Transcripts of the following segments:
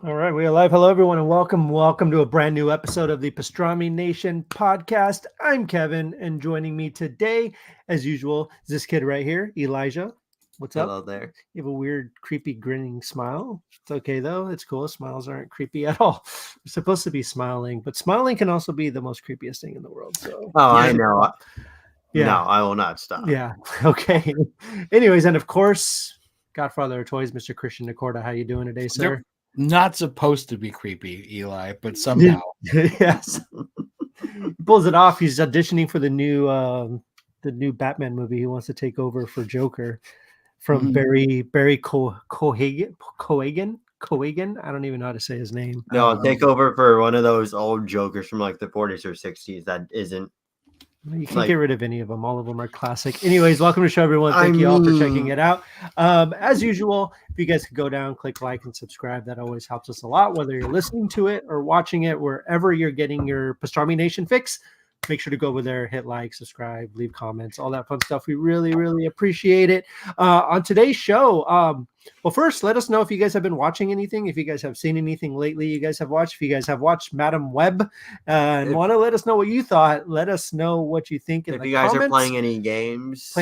All right, we are live. Hello, everyone, and welcome to a brand new episode of the Pastrami Nation podcast. I'm Kevin, and joining me today, as usual, is this kid right here, Elijah. What's up? Hello there. You have a weird, creepy, grinning smile. It's okay though. It's cool. Smiles aren't creepy at all. We're supposed to be smiling, but smiling can also be the most creepiest thing in the world. So, I know. Yeah. No, I will not stop. Yeah. Okay. Anyways, and of course, Godfather of Toys, Mr. Christian Nicorda. How you doing today, sir? Not supposed to be creepy, Eli, but somehow. Yes. He pulls it off. He's auditioning for the new Batman movie. He wants to take over for Joker from Barry Cohagen. I don't even know how to say his name. No, I'll take over for one of those old Jokers from like the 40s or 60s that isn't. You can get rid of any of them. All of them are classic. Anyways, welcome to the show, everyone. Thank you all for checking it out. As usual, if you guys could go down, click like, and subscribe, that always helps us a lot, whether you're listening to it or watching it, wherever you're getting your Pastrami Nation fix. Make sure to go over there, hit like, subscribe, leave comments, all that fun stuff. We really, really appreciate it. On today's show, well, first, let us know if you guys have been watching anything, if you guys have seen anything lately you guys have watched, if you guys have watched Madam Web and want to let us know what you thought, let us know what you think in the comments. If you guys are playing any games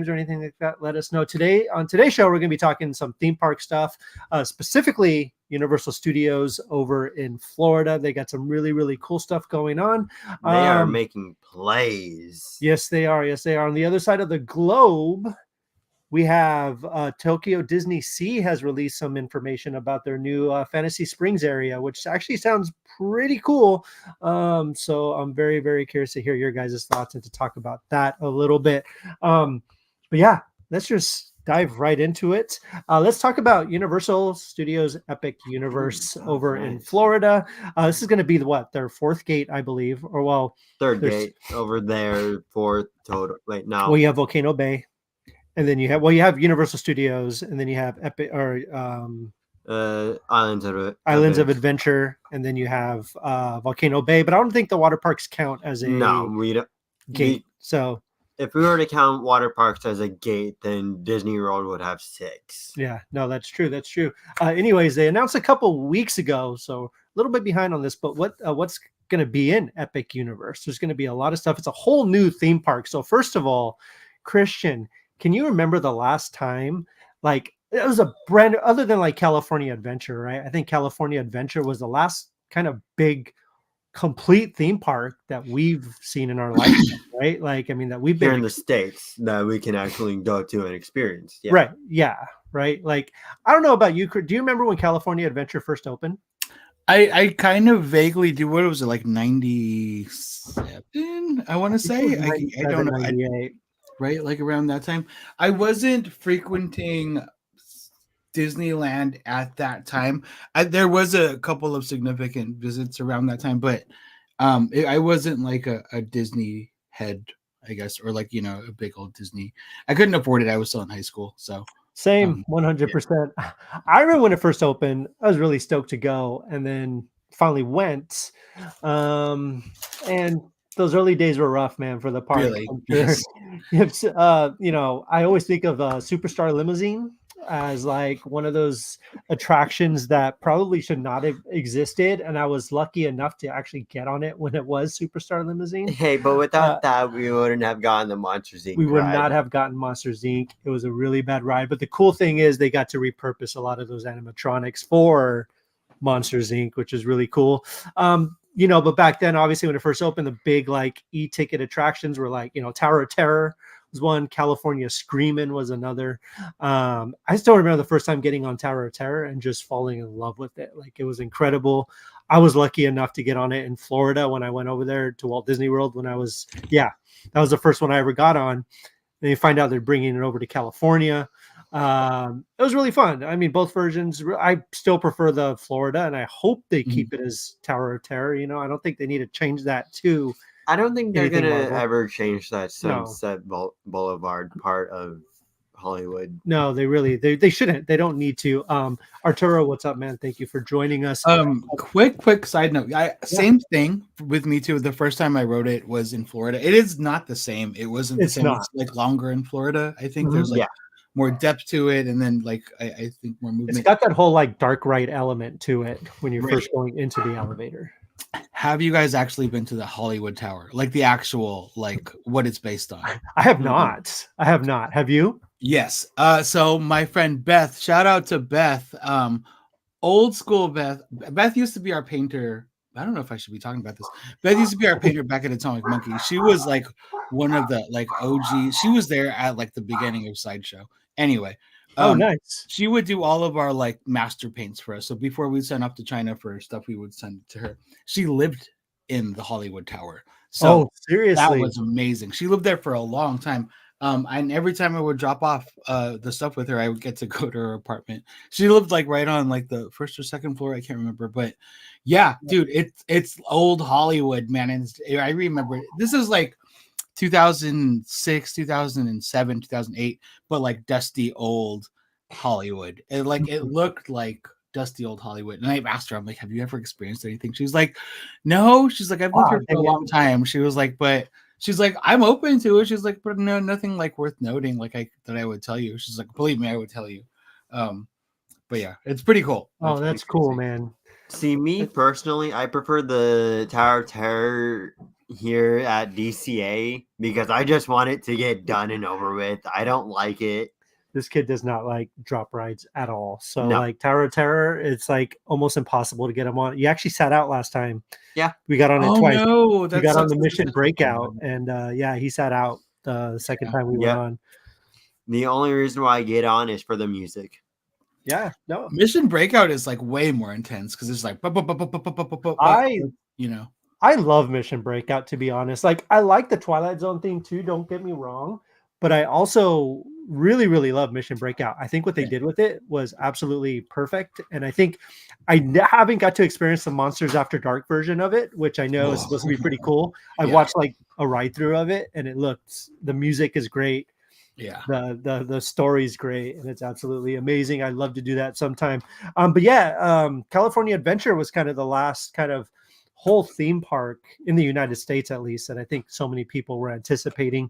or anything like that, let us know. Today, on today's show, we're going to be talking some theme park stuff, specifically Universal Studios over in Florida. They got some really, really cool stuff going on. They are making plays. Yes, they are. Yes, they are. On the other side of the globe, we have Tokyo Disney Sea has released some information about their new Fantasy Springs area, which actually sounds pretty cool. So I'm very, very curious to hear your guys' thoughts and to talk about that a little bit. But yeah, let's just dive right into it. Let's talk about Universal Studios Epic Universe over in Florida. This is going to be their fourth gate, I believe, or third gate over there, fourth total. Wait, no. Well, you have Volcano Bay. And then you have Universal Studios, and then you have Epic or Islands of Adventure, and then you have Volcano Bay. But I don't think the water parks count as a gate. So if we were to count water parks as a gate, then Disney World would have 6. Yeah, no, that's true. That's true. Anyways, they announced a couple weeks ago, so a little bit behind on this. But what's going to be in Epic Universe? There's going to be a lot of stuff. It's a whole new theme park. So first of all, Christian, can you remember the last time, like, it was a brand other than like California Adventure, right? I think California Adventure was the last kind of big, complete theme park that we've seen in our life, right? Like, I mean, that we've been here in the States that we can actually go to and experience. Yeah. Right. Yeah. Right. Like, I don't know about you. Do you remember when California Adventure first opened? I kind of vaguely do. What was it, like 97? I want to say. I don't know. 98. Right, like around that time. I wasn't frequenting Disneyland at that time. There was a couple of significant visits around that time, but I wasn't like a Disney head, I guess, or like, a big old Disney. I couldn't afford it. I was still in high school, so. Same, 100%. Yeah. I remember when it first opened, I was really stoked to go, and then finally went, and those early days were rough, man, for the park. Really? Yes. I always think of Superstar Limousine as like one of those attractions that probably should not have existed. And I was lucky enough to actually get on it when it was Superstar Limousine. Hey, but without that, we wouldn't have gotten the Monsters Inc. We would not have gotten Monsters Inc. It was a really bad ride. But the cool thing is they got to repurpose a lot of those animatronics for Monsters Inc., which is really cool. But back then, obviously, when it first opened, the big like e-ticket attractions were like, Tower of Terror was one, California Screamin' was another. I still remember the first time getting on Tower of Terror and just falling in love with it. Like, it was incredible. I was lucky enough to get on it in Florida when I went over there to Walt Disney World that was the first one I ever got on. Then you find out they're bringing it over to California. It was really fun. I mean, both versions. I still prefer the Florida, and I hope they keep it as Tower of Terror. I don't think they need to change that too. I don't think they're gonna ever change that Sunset Boulevard part of Hollywood. No, they shouldn't. They don't need to. Arturo, what's up, man? Thank you for joining us. Quick side note. Same thing with me too. The first time I rode it was in Florida. It is not the same. It wasn't the same. It's like longer in Florida. I think there's like more depth to it, and then like I think more movement. It's got that whole like dark ride element to it when you're Right. first going into the elevator. Have you guys actually been to the Hollywood Tower, like the actual, like what it's based on? I have not. I have not. Have you? Yes. So my friend Beth, shout out to Beth. Old school Beth. Beth used to be our painter. I don't know if I should be talking about this. Beth used to be our painter back at Atomic Monkey. She was like one of the like OG. She was there at like the beginning of Sideshow. Anyway, Nice. She would do all of our like master paints for us. So before we send up to China for stuff, we would send it to her. She lived in the Hollywood Tower. So seriously, that was amazing. She lived there for a long time. And every time I would drop off the stuff with her, I would get to go to her apartment. She lived like right on like the first or second floor. I can't remember, but yeah, dude, it's old Hollywood, man. And I remember this is like 2006, 2007, 2008, but like dusty old Hollywood. It looked like dusty old Hollywood. And I asked her, I'm like, have you ever experienced anything? She's like, no. She's like, I've lived here for a long time. She was like, but she's like, I'm open to it. She's like, but no, nothing like worth noting, like that I would tell you. She's like, believe me, I would tell you. But yeah, it's pretty cool. Oh, that's cool, man. See, me personally, I prefer the Tower of Terror here at DCA because I just want it to get done and over with. I don't like it. This kid does not like drop rides at all. So like Tower of Terror, it's like almost impossible to get him on. You actually sat out last time. Yeah. We got on it twice. No, we got on the Mission Breakout, and he sat out the second time we went on. The only reason why I get on is for the music. Yeah, no. Mission Breakout is like way more intense because it's like I love Mission Breakout, to be honest. Like, I like the Twilight Zone theme too, don't get me wrong, but I also really, really love Mission Breakout. I think what they did with it was absolutely perfect, and I think I haven't got to experience the Monsters After Dark version of it, which I know is supposed to be pretty cool. I've watched like a ride through of it, and the music is great. Yeah, the story's great, and it's absolutely amazing. I'd love to do that sometime. California Adventure was kind of the last kind of whole theme park in the United States, at least, that I think so many people were anticipating.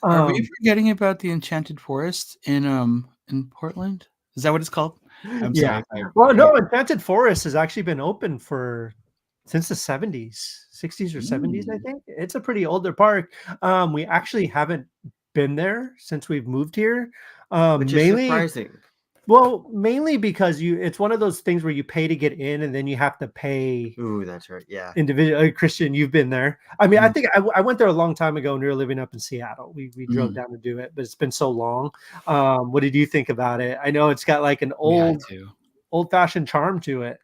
Are we forgetting about the Enchanted Forest in Portland? Is that what it's called? I'm sorry. Well, no, Enchanted Forest has actually been open since the 60s or 70s, I think. It's a pretty older park. We actually haven't been there since we've moved here. Which is surprising. Well, mainly because it's one of those things where you pay to get in and then you have to pay. Ooh, that's right. Yeah. Individual. Christian, you've been there. I mean, I think I went there a long time ago when we were living up in Seattle. We drove down to do it, but it's been so long. What did you think about it? I know it's got like an old-fashioned charm to it.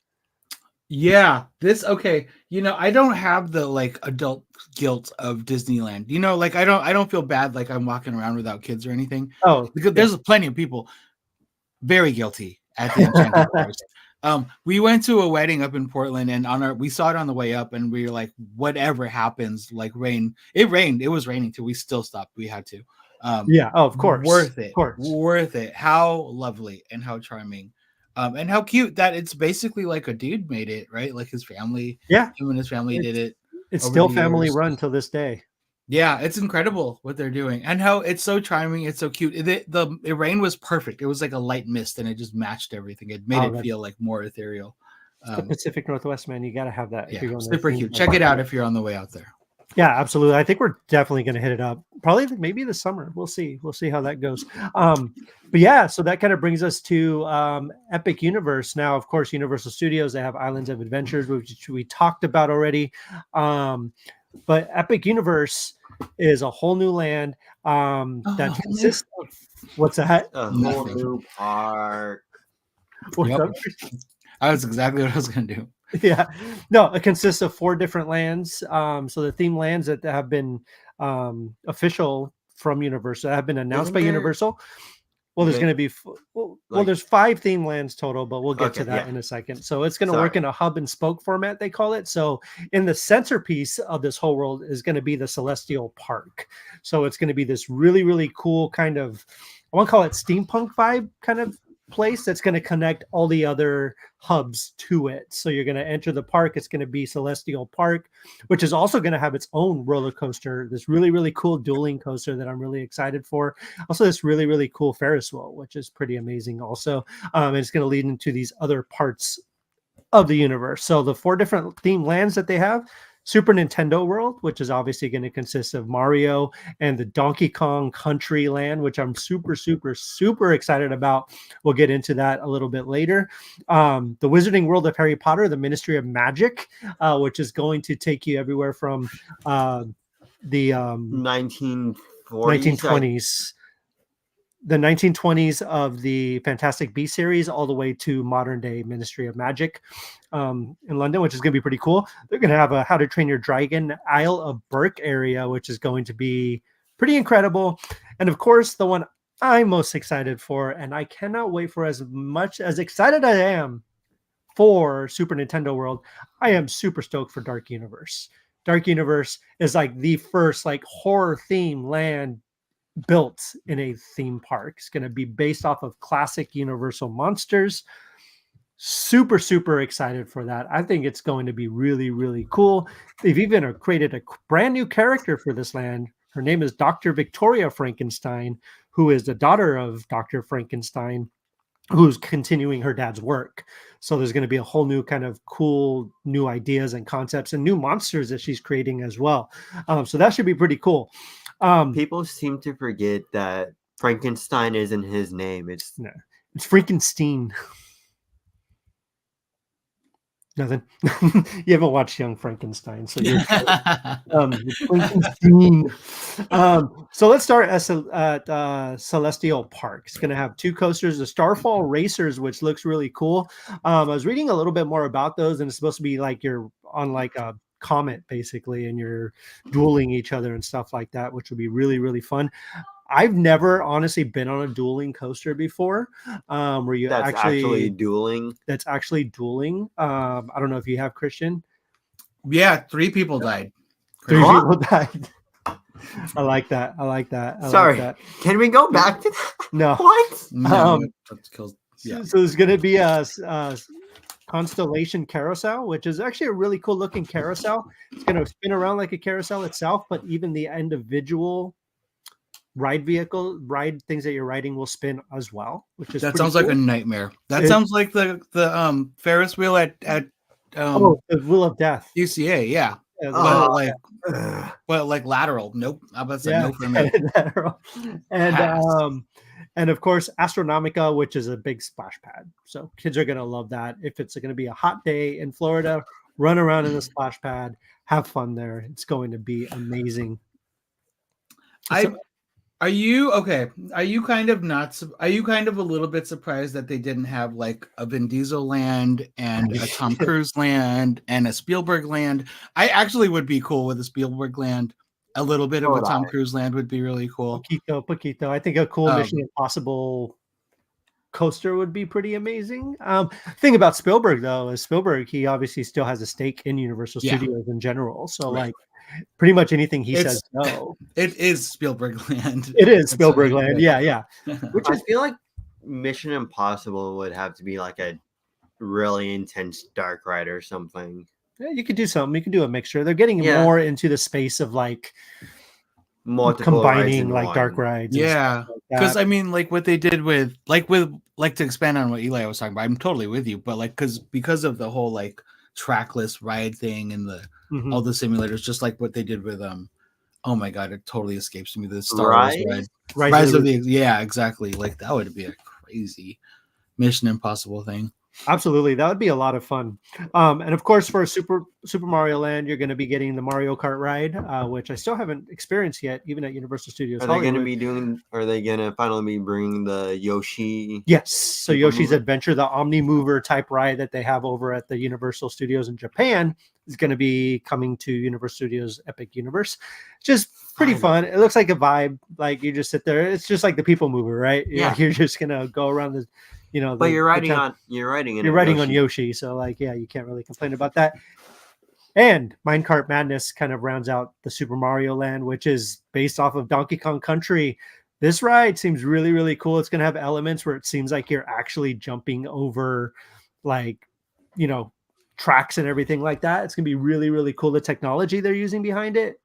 Yeah, okay. I don't have the like adult guilt of Disneyland. Like I don't feel bad like I'm walking around without kids or anything. Oh, because there's plenty of people very guilty at the Enchanted Forest. We went to a wedding up in Portland, and we saw it on the way up, and we were like, whatever happens, like rain. It rained. It was raining too. We still stopped. We had to. Of course. Worth it. Worth it. How lovely and how charming. And how cute that it's basically like a dude made it, right? Like his family. Yeah. Him and his family did it. It's still family run till this day. Yeah, it's incredible what they're doing and how it's so charming. It's so cute. The rain was perfect. It was like a light mist and it just matched everything. It made it feel like more ethereal. The Pacific Northwest, man. You got to have that. Yeah, super cute. Check it out if you're on the way out there. Yeah, absolutely. I think we're definitely going to hit it up. Probably maybe this summer. We'll see. We'll see how that goes. But yeah, so that kind of brings us to Epic Universe. Now, of course, Universal Studios, they have Islands of Adventures, which we talked about already. But Epic Universe is a whole new land that consists of what's that? A whole new park. That's exactly what I was going to do. Yeah, no, it consists of 4 different lands. So the theme lands that have been official from Universal have been announced by Universal. Well, there's going to be there's 5 theme lands total, but we'll get to that in a second. So it's going to work in a hub and spoke format, they call it. So in the centerpiece of this whole world is going to be the Celestial Park. So it's going to be this really, really cool kind of, I want to call it steampunk vibe kind of place that's going to connect all the other hubs to it. So you're going to enter the park. It's going to be Celestial Park, which is also going to have its own roller coaster, this really, really cool dueling coaster that I'm really excited for. Also, this really, really cool Ferris wheel, which is pretty amazing also. And it's going to lead into these other parts of the universe. So the 4 different theme lands that they have: Super Nintendo World, which is obviously going to consist of Mario and the Donkey Kong Country Land, which I'm super, super, super excited about. We'll get into that a little bit later. The Wizarding World of Harry Potter, the Ministry of Magic, which is going to take you everywhere from the 1940s. 1920s. The 1920s of the Fantastic Beasts series all the way to modern day Ministry of Magic in London, which is going to be pretty cool. They're going to have a How to Train Your Dragon Isle of Berk area, which is going to be pretty incredible. And of course, the one I'm most excited for, and I cannot wait for, as much as excited I am for Super Nintendo World, I am super stoked for Dark Universe. Dark Universe is like the first like horror theme land built in a theme park. It's going to be based off of classic Universal monsters. Super, super excited for that. I think it's going to be really, really cool. They've even created a brand new character for this land. Her name is Dr. Victoria Frankenstein, who is the daughter of Dr. Frankenstein, who's continuing her dad's work. So there's going to be a whole new kind of cool new ideas and concepts and new monsters that she's creating as well. So that should be pretty cool. People seem to forget that Frankenstein isn't his name. It's Frankenstein. Nothing. You haven't watched Young Frankenstein, so you're Frankenstein. So let's start at Celestial Park. It's going to have 2 coasters, the Starfall Racers, which looks really cool. I was reading a little bit more about those, and it's supposed to be like you're on like a comet basically, and you're dueling each other and stuff like that, which would be really, really fun. I've never honestly been on a dueling coaster before, where you that's actually dueling. That's actually dueling. I don't know if you have, Christian. Yeah, 3 people died. 3 people died. I like that. Sorry, can we go back to that? No. What? No, So there's going to be a Constellation Carousel, which is actually a really cool looking carousel. It's going to spin around like a carousel itself, but even the individual ride things that you're riding will spin as well, which is sounds cool. Like a nightmare. That sounds like the Ferris wheel at the Wheel of Death. UCA, yeah. But like lateral. Nope. I bet no for me. And of course, Astronomica, which is a big splash pad. So kids are going to love that. If it's going to be a hot day in Florida, run around in the splash pad, have fun there. It's going to be amazing. Are you kind of a little bit surprised that they didn't have like a Vin Diesel land and a Tom Cruise land and a Spielberg land? I actually would be cool with a Spielberg land. A little bit of a Tom Cruise land would be really cool. Poquito. I think a cool Mission Impossible coaster would be pretty amazing. Thing about Spielberg though is he obviously still has a stake in Universal Studios in general. So like pretty much anything he says no. It is Spielberg land. It is Spielberg land. Yeah. Which I feel like Mission Impossible would have to be like a really intense dark ride or something. Yeah, you could do something. You can do a mixture. They're getting more into the space of like multiple combining like dark rides. Yeah, because I mean, like what they did with to expand on what Eli was talking about. I'm totally with you, but like because of the whole like trackless ride thing and the all the simulators, just like what they did with oh my god, it totally escapes me. The Star Wars ride, Rise of the exactly. Like that would be a crazy Mission Impossible thing. Absolutely, that would be a lot of fun. And of course, for Super Mario Land, you're going to be getting the Mario Kart ride, which I still haven't experienced yet, even at Universal Studios. Are they going to finally be bringing the Yoshi? Yes, so Yoshi's Adventure, the Omni Mover type ride that they have over at the Universal Studios in Japan, is going to be coming to Universal Studios Epic Universe. Just pretty fun. It looks like a vibe. Like you just sit there. It's just like the People Mover, right? Yeah, you're just going to go around the. But you're riding on Yoshi, so like you can't really complain about that. And Minecart Madness kind of rounds out the Super Mario Land, which is based off of Donkey Kong Country. This ride seems really, really cool. It's going to have elements where it seems like you're actually jumping over, like, you know, tracks and everything like that. It's going to be really, really cool. The technology they're using behind it.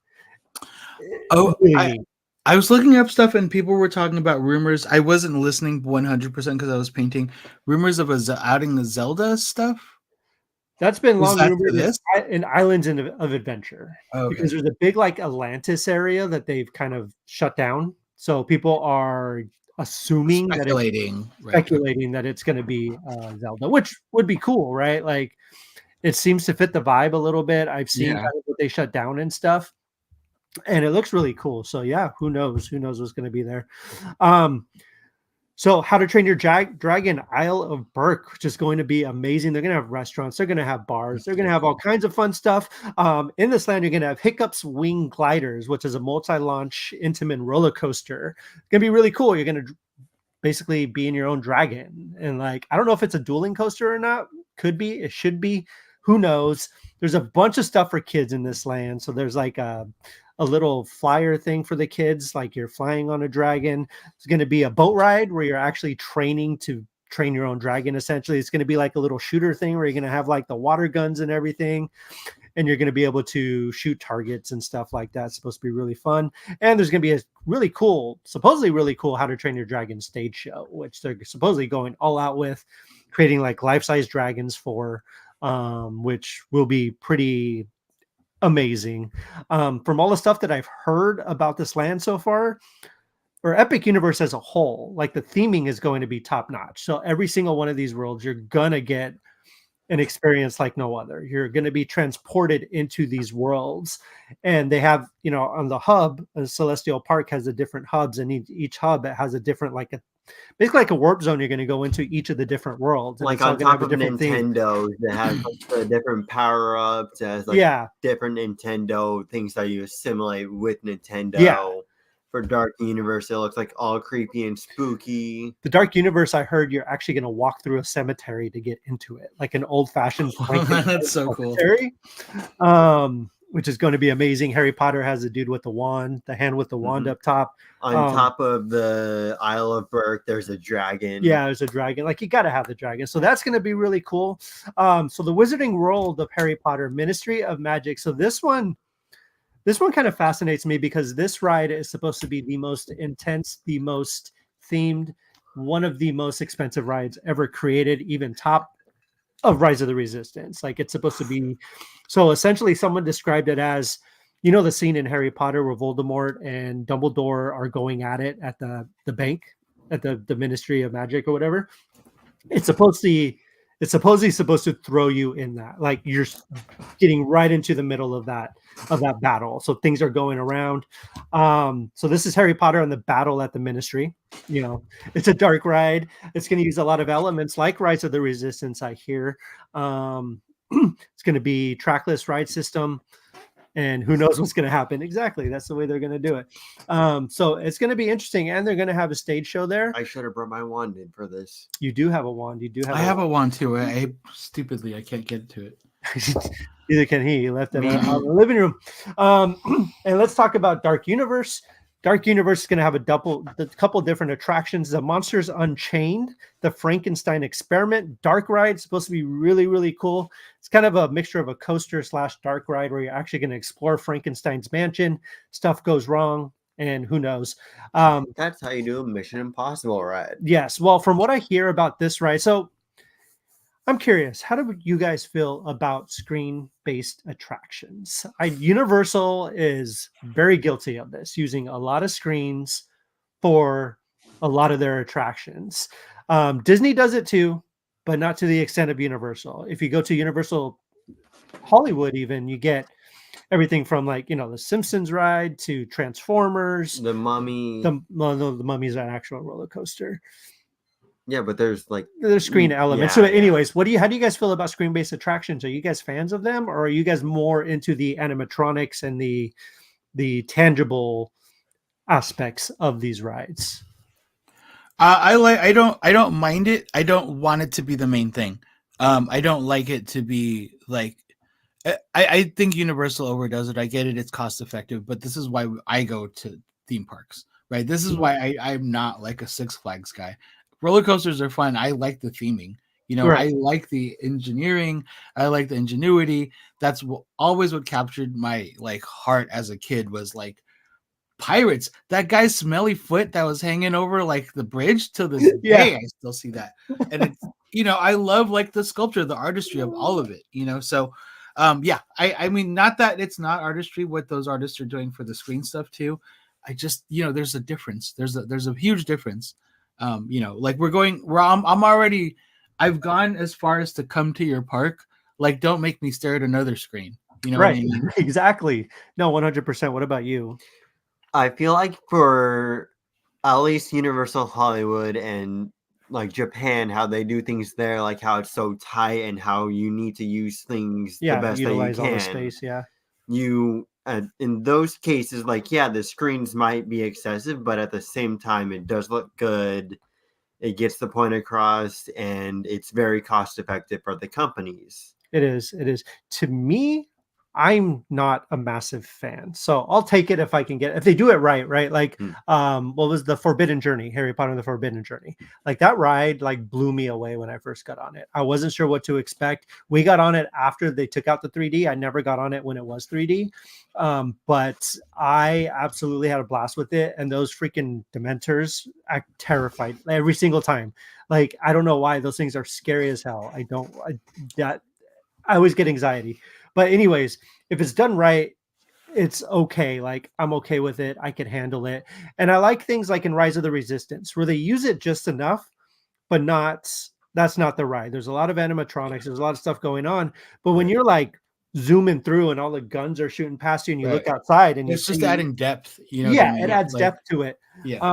Oh, Really neat. I was looking up stuff and people were talking about rumors. I wasn't listening 100% because I was painting. Rumors of adding the Zelda stuff. That's been Is long that rumored for this? in Islands of Adventure, Oh, because okay. there's a big like Atlantis area that they've kind of shut down. So people are assuming that it's Speculating, right? Okay. speculating that it's going to be Zelda, which would be cool, right? Like it seems to fit the vibe a little bit. I've seen Yeah. kind of what they shut down and stuff, and it looks really cool. So yeah, who knows? Who knows what's going to be there? So, How to Train Your Dragon Isle of Berk, which is going to be amazing. They're going to have restaurants, they're going to have bars, they're going to have all kinds of fun stuff. In this land, you're going to have Hiccup's Wing Gliders, which is a multi-launch Intamin roller coaster. It's going to be really cool. You're going to basically be in your own dragon, and like I don't know if it's a dueling coaster or not. Could be, it should be. Who knows? There's a bunch of stuff for kids in this land. So there's like a little flyer thing for the kids, like you're flying on a dragon. It's going to be a boat ride where you're actually training to train your own dragon. Essentially, it's going to be like a little shooter thing where you're going to have like the water guns and everything, and you're going to be able to shoot targets and stuff like that. It's supposed to be really fun. And there's going to be a really cool, supposedly really cool How to Train Your Dragon stage show, which they're supposedly going all out with, creating like life-size dragons for, which will be pretty amazing. From all the stuff that I've heard about this land so far, or Epic Universe as a whole, like the theming is going to be top notch. So every single one of these worlds, you're gonna get an experience like no other. You're going to be transported into these worlds, and they have, you know, on the hub, Celestial Park has the different hubs, and each hub it has a different, like a basically like a warp zone. You're going to go into each of the different worlds, and Like it's all on going to have top a of different theme. Nintendo, that has like the different power ups, it has like Yeah, different Nintendo things that you assimilate with Nintendo. yeah. For Dark Universe, it looks like all creepy and spooky. The Dark Universe, I heard you're actually going to walk through a cemetery to get into it, like an old-fashioned Frankenstein That's so cool. cemetery, which is going to be amazing. Harry Potter has the dude with the wand, the hand with the wand up top. On top of the Isle of Berk, there's a dragon. Yeah, there's a dragon. Like you got to have the dragon. So that's going to be really cool. So the Wizarding World of Harry Potter, Ministry of Magic. So this one kind of fascinates me because this ride is supposed to be the most intense, the most themed, one of the most expensive rides ever created, even top of Rise of the Resistance. Like it's supposed to be. So essentially, someone described it as, you know, the scene in Harry Potter where Voldemort and Dumbledore are going at it at the bank, at the Ministry of Magic or whatever. It's supposedly supposed to throw you in that, like you're getting right into the middle of that battle. So things are going around. So this is Harry Potter and the battle at the Ministry. You know, it's a dark ride. It's going to use a lot of elements like Rise of the Resistance, I hear. It's going to be trackless ride system, and who knows what's going to happen. Exactly, that's the way they're going to do it. So it's going to be interesting, and they're going to have a stage show there. I should have brought my wand in for this. You do have a wand. You do have. I have a wand too. I stupidly I can't get to it. Neither can he. He left it out in the living room. And let's talk about Dark Universe. Dark Universe is going to have a couple different attractions. The Monsters Unchained, the Frankenstein Experiment, Dark Ride, supposed to be really, really cool. It's kind of a mixture of a coaster / dark ride where you're actually going to explore Frankenstein's mansion. Stuff goes wrong, and who knows. That's how you do a Mission Impossible ride. Yes. Well, from what I hear about this ride, so I'm curious, how do you guys feel about screen-based attractions? Universal is very guilty of this, using a lot of screens for a lot of their attractions. Disney does it too, but not to the extent of Universal. If you go to Universal Hollywood, even, you get everything from, like, you know, the Simpsons ride to Transformers. The Mummy. The Mummy's an actual roller coaster. Yeah, but there's screen elements. Yeah, so anyways, how do you guys feel about screen-based attractions? Are you guys fans of them, or are you guys more into the animatronics and the tangible aspects of these rides? I don't mind it. I don't want it to be the main thing. I don't like it to be like, I think Universal overdoes it. I get it. It's cost effective, but this is why I go to theme parks. right? This is why I'm not like a Six Flags guy. Roller coasters are fun. I like the theming. You know, Right. I like the engineering. I like the ingenuity. That's always what captured my like heart as a kid was like pirates. That guy's smelly foot that was hanging over like the bridge to this Yeah. day, I still see that. And it's I love like the sculpture, the artistry of all of it. So yeah, I mean not that it's not artistry what those artists are doing for the screen stuff too. I just there's a difference. There's a huge difference. Like I'm already I've gone as far as to come to your park. Like don't make me stare at another screen. You know what I Right. mean? Exactly. No, 100%. What about you? I feel like for at least Universal Hollywood and like Japan, how they do things there, like how it's so tight and how you need to use things the Yeah, best that you utilize all the can. space. Yeah. You in those cases, like yeah, the screens might be excessive, but at the same time, it does look good. It gets the point across, and it's very cost effective for the companies. It is. It is. To me, I'm not a massive fan. So I'll take it if I can get if they do it right, right? Like Hmm. what was the Forbidden Journey, Harry Potter and the Forbidden Journey. Like that ride like blew me away when I first got on it. I wasn't sure what to expect. We got on it after they took out the 3D. I never got on it when it was 3D. But I absolutely had a blast with it. And those freaking Dementors act terrified every single time. Like I don't know why those things are scary as hell. That I always get anxiety. But anyways, if it's done right, it's okay. Like I'm okay with it. I can handle it. And I like things like in Rise of the Resistance where they use it just enough, but not that's not the ride. There's a lot of animatronics, there's a lot of stuff going on. But when Right. you're like zooming through and all the guns are shooting past you and you Right. look outside and you It's just see adding depth, you know what I mean? it adds Like, depth to it. yeah.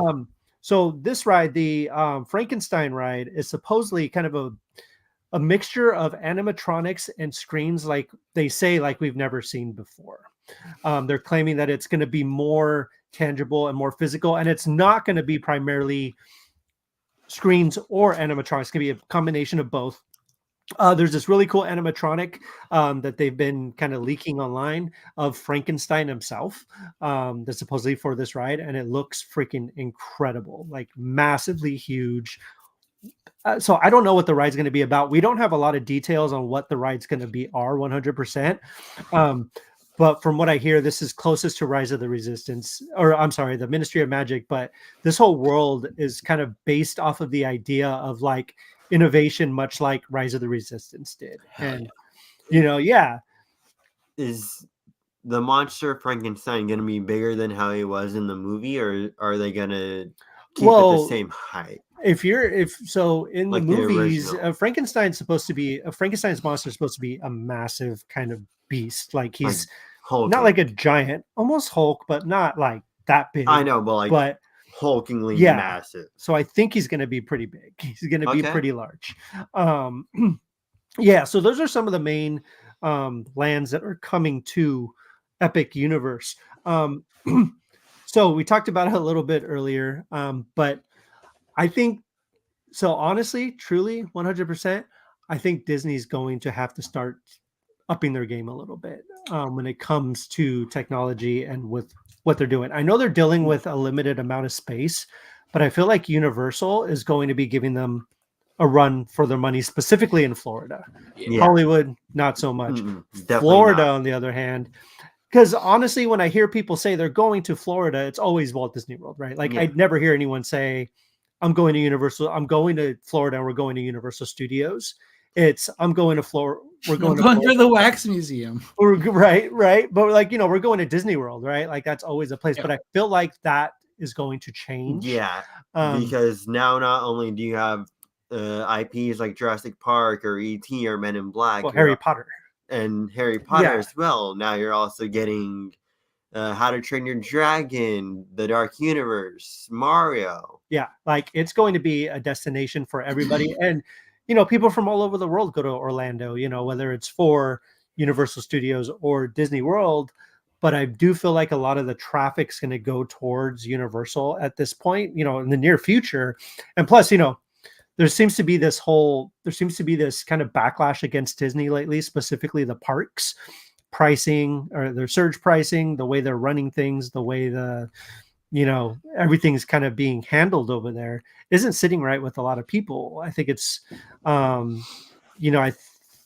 So this ride, the Frankenstein ride, is supposedly kind of a mixture of animatronics and screens like they say like we've never seen before. They're claiming that it's going to be more tangible and more physical, and it's not going to be primarily screens or animatronics. It's going to be a combination of both. There's this really cool animatronic that they've been kind of leaking online of Frankenstein himself that's supposedly for this ride, and it looks freaking incredible, like massively huge. So I don't know what the ride's going to be about. We don't have a lot of details on what the ride's going to be 100%. But from what I hear, this is closest to Rise of the Resistance, or I'm sorry, the Ministry of Magic. But this whole world is kind of based off of the idea of like innovation, much like Rise of the Resistance did. Hell And, yeah. Yeah. Is the monster Frankenstein going to be bigger than how he was in the movie, or are they going to keep it the Well, same height? if so in Like the the movies, original. Frankenstein's monster is supposed to be a massive kind of beast. Like Like he's not hulking. like a giant, almost Hulk, but not like that big. I know, but like But hulkingly yeah, massive. so I think he's going to be pretty big. He's going to be Okay. pretty large. Yeah, so those are some of the main lands that are coming to Epic Universe. So we talked about it a little bit earlier, but I think so. Honestly, truly, 100%, I think Disney's going to have to start upping their game a little bit when it comes to technology and with what they're doing. I know they're dealing with a limited amount of space, but I feel like Universal is going to be giving them a run for their money, specifically in Florida. Yeah. Hollywood, not so much. Definitely Florida, not. on the other hand, because honestly, when I hear people say they're going to Florida, it's always Walt Disney World, right? Like Yeah. I'd never hear anyone say, I'm going to Universal, I'm going to Florida, and we're going to Universal Studios. It's I'm going to Florida. We're going to for the Wax Museum. right. But like, we're going to Disney World, right? Like that's always a place. Yeah. But I feel like that is going to change. Yeah. Um, Because now not only do you have IPs like Jurassic Park or ET or Men in Black, well, Harry Potter. and Harry Potter Yeah. as well. Now you're also getting How to Train Your Dragon, The Dark Universe, Mario. Yeah, like it's going to be a destination for everybody. And, people from all over the world go to Orlando, whether it's for Universal Studios or Disney World. But I do feel like a lot of the traffic's going to go towards Universal at this point, in the near future. And plus, there seems to be this kind of backlash against Disney lately, specifically the parks pricing or their surge pricing, the way they're running things, the way everything's kind of being handled over there isn't sitting right with a lot of people. I think it's, I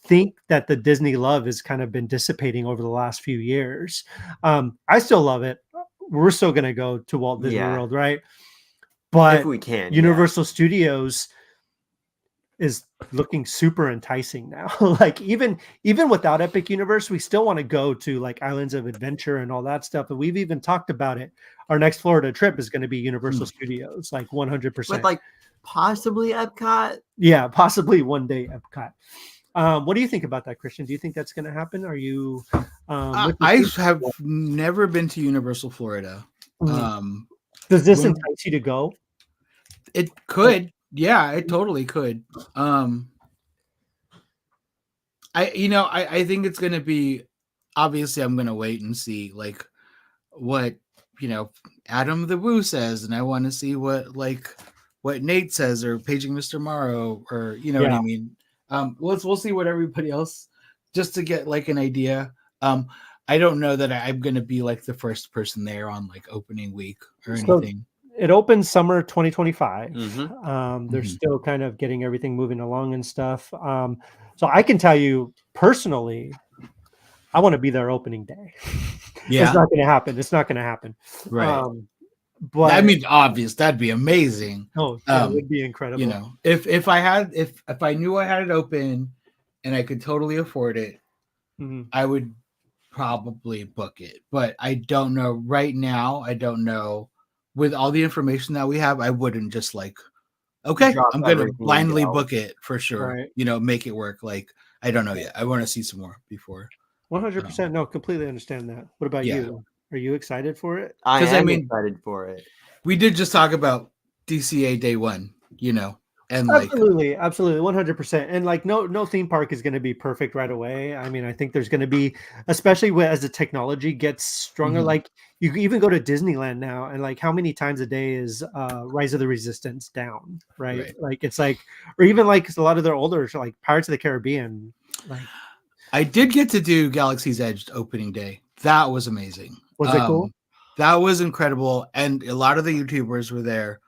think that the Disney love has kind of been dissipating over the last few years. I still love it. We're still going to go to Walt Disney Yeah. World, right? If But we can, Universal Studios is looking super enticing now. Like even without Epic Universe, we still want to go to like Islands of Adventure and all that stuff. And we've even talked about it. Our next Florida trip is going to be Universal Studios, like 100%. With like possibly Epcot. Yeah, possibly one day Epcot. What do you think about that, Christian? Do you think that's going to happen? Are you? I have never been to Universal Florida. Does this entice you to go? It could. Yeah, it totally could. I think it's gonna be, obviously I'm gonna wait and see like what Adam the Woo says, and I want to see what Nate says, or Paging Mr. Morrow, or what I mean. We'll see what everybody else, just to get like an idea. I don't know that I'm gonna be like the first person there on like opening week or anything. It opens summer 2025. They're Mhm. still kind of getting everything moving along and stuff. So I can tell you personally, I want to be there opening day. Yeah. It's not going to happen. It's not going to happen. Right. But I mean, obvious, that'd be amazing. Oh, yeah, it would be incredible. If I knew I had it open and I could totally afford it, I would probably book it. But I don't know right now. I don't know. With all the information that we have, I wouldn't just like, okay, I'm going to blindly book it for sure. Right. Make it work. Like, I don't know yet. I want to see some more before. 100%. No, completely understand that. What about you? Are you excited for it? I am excited for it. We did just talk about DCA day one, and absolutely 100%. And like no theme park is going to be perfect right away. I mean, I think there's going to be, especially as the technology gets stronger, like you can even go to Disneyland now, and like how many times a day is Rise of the Resistance down, right? Like it's like, or even like a lot of their older, like Pirates of the Caribbean. Like I did get to do Galaxy's Edge opening day. That was amazing. Was it cool? That was incredible, and a lot of the YouTubers were there,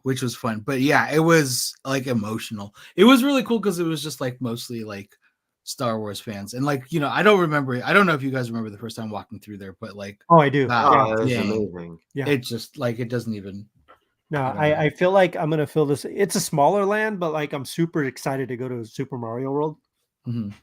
which was fun. But yeah, it was like emotional. It was really cool because it was just like mostly like Star Wars fans, and like I don't know if you guys remember the first time walking through there, but like I do. It was amazing. Yeah, it just like it doesn't even. No, I feel like I'm gonna feel this. It's a smaller land, but like I'm super excited to go to Super Mario World,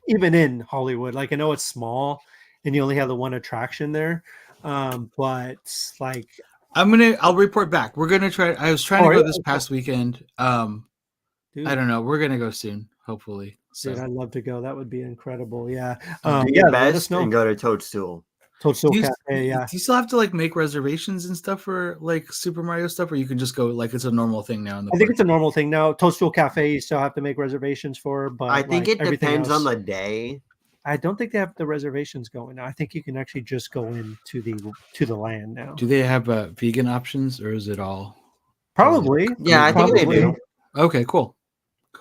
even in Hollywood. Like I know it's small, and you only have the one attraction there, but like I'll report back. We're gonna try. I was trying to go this past weekend. I don't know. We're gonna go soon, hopefully. So. Dude, I'd love to go. That would be incredible. Yeah. Do your best and go to Toadstool. Toadstool Cafe. Yeah. Do you still have to like make reservations and stuff for like Super Mario stuff, or you can just go like it's a normal thing now? I think it's a normal thing now. Toadstool Cafe, you still have to make reservations for, but I think it depends on the day. I don't think they have the reservations going now. I think you can actually just go into the land now. Do they have vegan options, or is it all? Probably. Yeah, I think they do. Okay, cool.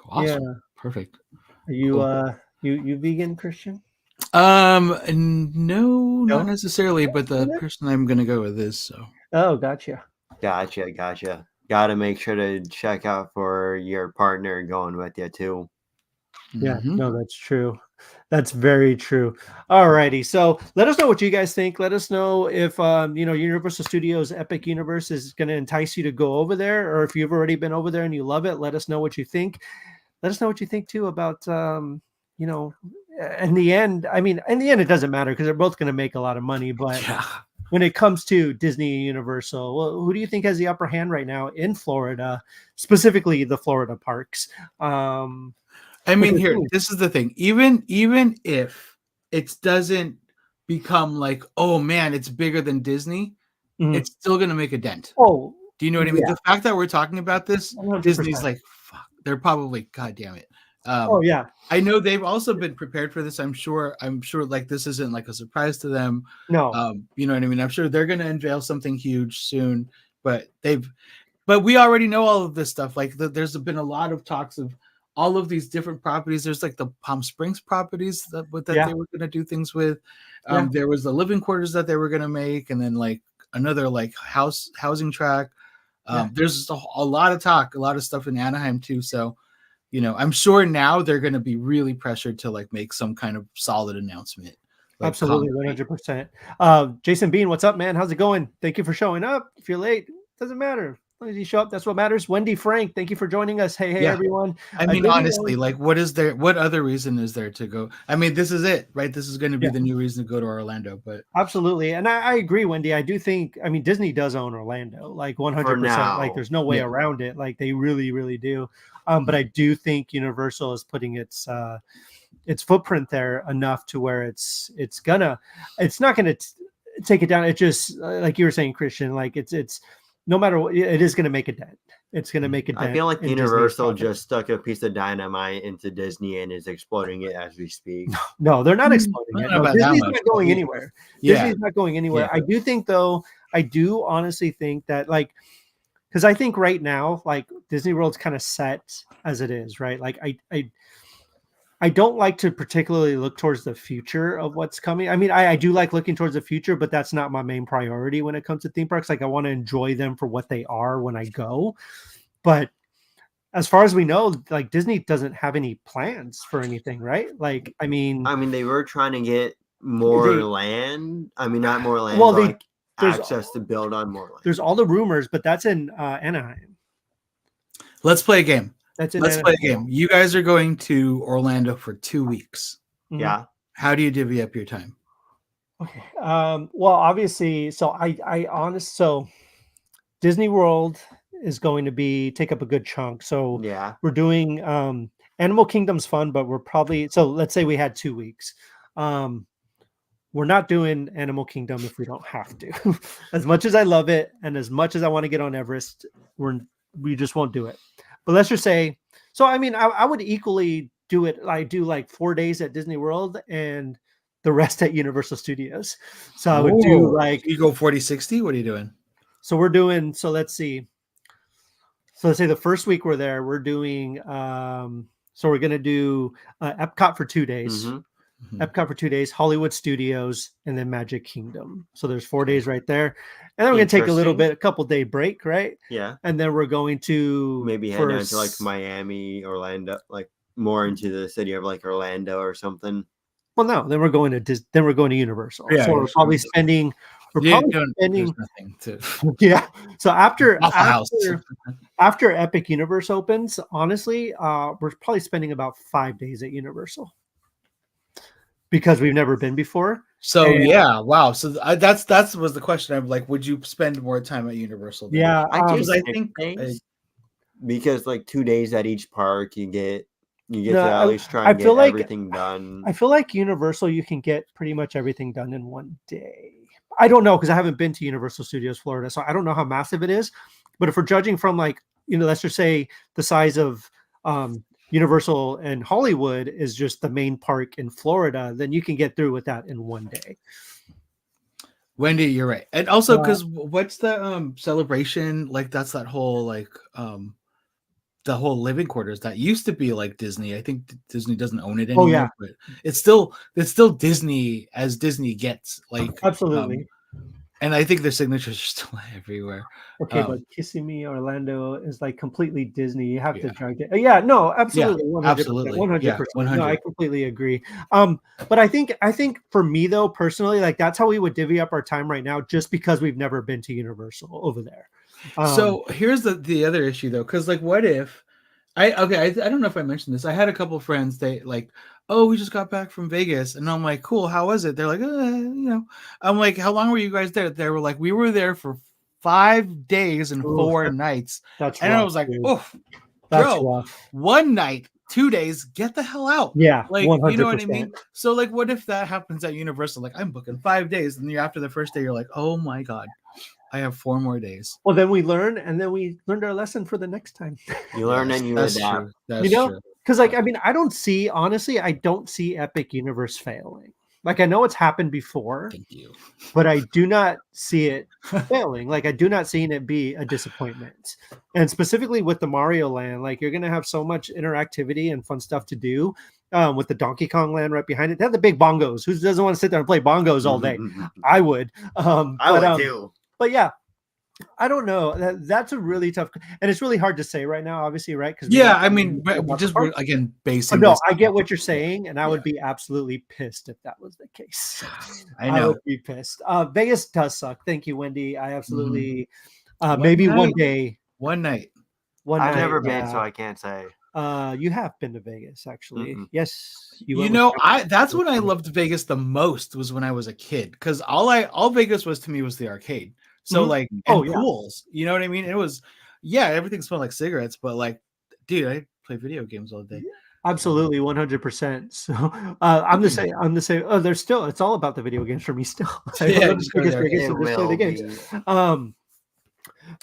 Awesome. Yeah. Perfect. Are you cool. You vegan, Christian? No, not necessarily, but the person I'm gonna go with is so. Oh, gotcha. Gotta make sure to check out for your partner going with you too. Yeah, no, that's true. That's very true. All righty. So let us know what you guys think. Let us know if Universal Studios Epic Universe is going to entice you to go over there, or if you've already been over there and you love it. Let us know what you think. Let us know what you think too about in the end, it doesn't matter because they're both going to make a lot of money. But when it comes to Disney and Universal, well, who do you think has the upper hand right now in Florida, specifically the Florida parks? This is the thing. Even if it doesn't become like, oh man, it's bigger than Disney, it's still going to make a dent. Oh, do you know what I mean? The fact that we're talking about this, 100%. Disney's like, fuck, they're probably, God damn it. I know they've also been prepared for this. I'm sure like this isn't like a surprise to them. No. You know what I mean? I'm sure they're going to unveil something huge soon, but we already know all of this stuff. Like there's been a lot of talks of all of these different properties. There's like the Palm Springs properties that they were going to do things with. There was the living quarters that they were going to make. And then like another like housing track. Yeah. There's a lot of talk, a lot of stuff in Anaheim too. So, I'm sure now they're going to be really pressured to like make some kind of solid announcement. Like Absolutely, concrete. 100%. Jason Bean, what's up, man? How's it going? Thank you for showing up. If you're late, doesn't matter. As long as you show up, that's what matters. Wendy Frank, thank you for joining us. Hey, Yeah. everyone. I mean, honestly, like, what other reason is there to go? I mean, this is it, right? This is going to be the new reason to go to Orlando. But absolutely, and I agree, Wendy. I do think, I mean, Disney does own Orlando, like 100%. Like, there's no way around it. Like, they really, really do. But I do think Universal is putting its footprint there enough to where it's not gonna take it down. It just, like you were saying, Christian, like it's no matter what, it is gonna make a dent. It's gonna make a dent. I feel like Universal just stuck a piece of dynamite into Disney and is exploding it as we speak. No, they're not exploding it. No, Disney's not going anywhere. Disney's not going anywhere. I do think, though, I do honestly think that, like, because I think right now, like, Disney World's kind of set as it is, right? Like, I don't like to particularly look towards the future of what's coming. I mean, I do like looking towards the future, but that's not my main priority when it comes to theme parks. Like, I want to enjoy them for what they are when I go. But as far as we know, like, Disney doesn't have any plans for anything, right? Like, I mean, they were trying to get more land. I mean, not more land, well, but like access to build on more land. There's all the rumors, but that's in Anaheim. Let's play a game. Let's play a game. You guys are going to Orlando for 2 weeks. Mm-hmm. Yeah. How do you divvy up your time? Okay. Well, obviously, so so Disney World is going to take up a good chunk. So yeah, we're doing Animal Kingdom's fun, but we're probably, so let's say we had 2 weeks. We're not doing Animal Kingdom if we don't have to. As much as I love it and as much as I want to get on Everest, we just won't do it. But let's just say, so I mean, I would equally do it. I do like 4 days at Disney World and the rest at Universal Studios. So I would do like, you go 40-60. What are you doing? So we're doing, so let's see. So let's say the first week we're there, we're doing, so we're going to do Epcot for 2 days. Mm-hmm. Epcot for 2 days, Hollywood Studios, and then Magic Kingdom. So there's 4 days right there. And then we're going to take a couple day break, right? Yeah. And then we're going to maybe head down to like Miami, Orlando, like more into the city of like Orlando or something. Well, no, then we're going to Universal. Yeah, so we're probably spending. Nothing to. Yeah. So after Epic Universe opens, honestly, we're probably spending about 5 days at Universal. Because we've never been before. So yeah, wow. So that was the question. I'm like, would you spend more time at Universal? Yeah, I think because like 2 days at each park, you get to at least try and get everything done. I feel like Universal, you can get pretty much everything done in 1 day. I don't know because I haven't been to Universal Studios Florida, so I don't know how massive it is. But if we're judging from like, let's just say the size of Universal and Hollywood is just the main park in Florida, then you can get through with that in 1 day. Wendy, you're right. And also because what's the celebration? Like that's that whole like the whole living quarters that used to be like Disney. I think Disney doesn't own it anymore, but it's still Disney as Disney gets. Like absolutely. And I think their signatures are still everywhere. Okay, but Kissimmee, Orlando is like completely Disney. You have to drag it. Yeah, no, absolutely. Yeah, 100%, absolutely. 100%. No, I completely agree. But I think for me though, personally, like that's how we would divvy up our time right now, just because we've never been to Universal over there. So here's the other issue though, because like what if I don't know if I mentioned this. I had a couple of friends, they like, oh, we just got back from Vegas. And I'm like, cool, how was it? They're like, I'm like, how long were you guys there? They were like, we were there for 5 days and 4 nights. That's and rough, I was like, oh, that's bro, rough. 1 night, 2 days, get the hell out. Yeah, like 100%. You know what I mean? So like what if that happens at Universal? Like I'm booking 5 days, and after the first day, you're like, oh my God. I have 4 more days. Well, then we learn, and then we learned our lesson for the next time. You learn and you adapt. That's true. Because like, I mean, I don't see Epic Universe failing. Like I know it's happened before. Thank you. But I do not see it failing. Like I do not see it be a disappointment. And specifically with the Mario Land, like you're going to have so much interactivity and fun stuff to do. With the Donkey Kong Land right behind it. They have the big bongos. Who doesn't want to sit there and play bongos all day? I would. I would too. But yeah, I don't know. That's a really tough, and it's really hard to say right now, obviously, right? Because Yeah, I mean, but just again but basing. no, this I get off what you're of- saying, and I Yeah. would be absolutely pissed if that was the case. I I would know. be pissed. Vegas does suck. Thank you, Wendy. I absolutely maybe night, one day, one night. one I've night. never been, Yeah. so I can't say. You have been to Vegas, actually. Mm-mm. Yes, you You went with know, Cameron. that's when I loved Vegas the most was when I was a kid because all Vegas was to me was the arcade. So Mhm. like Oh, and yeah. pools, you know what I mean? It was everything smelled like cigarettes, but like, dude, I play video games all day. Absolutely, 100%. So I'm the same. I'm the same. Oh, there's still. It's all about the video games for me still. I Yeah, go to just go Vegas, there. Vegas, It and just play the will games. be.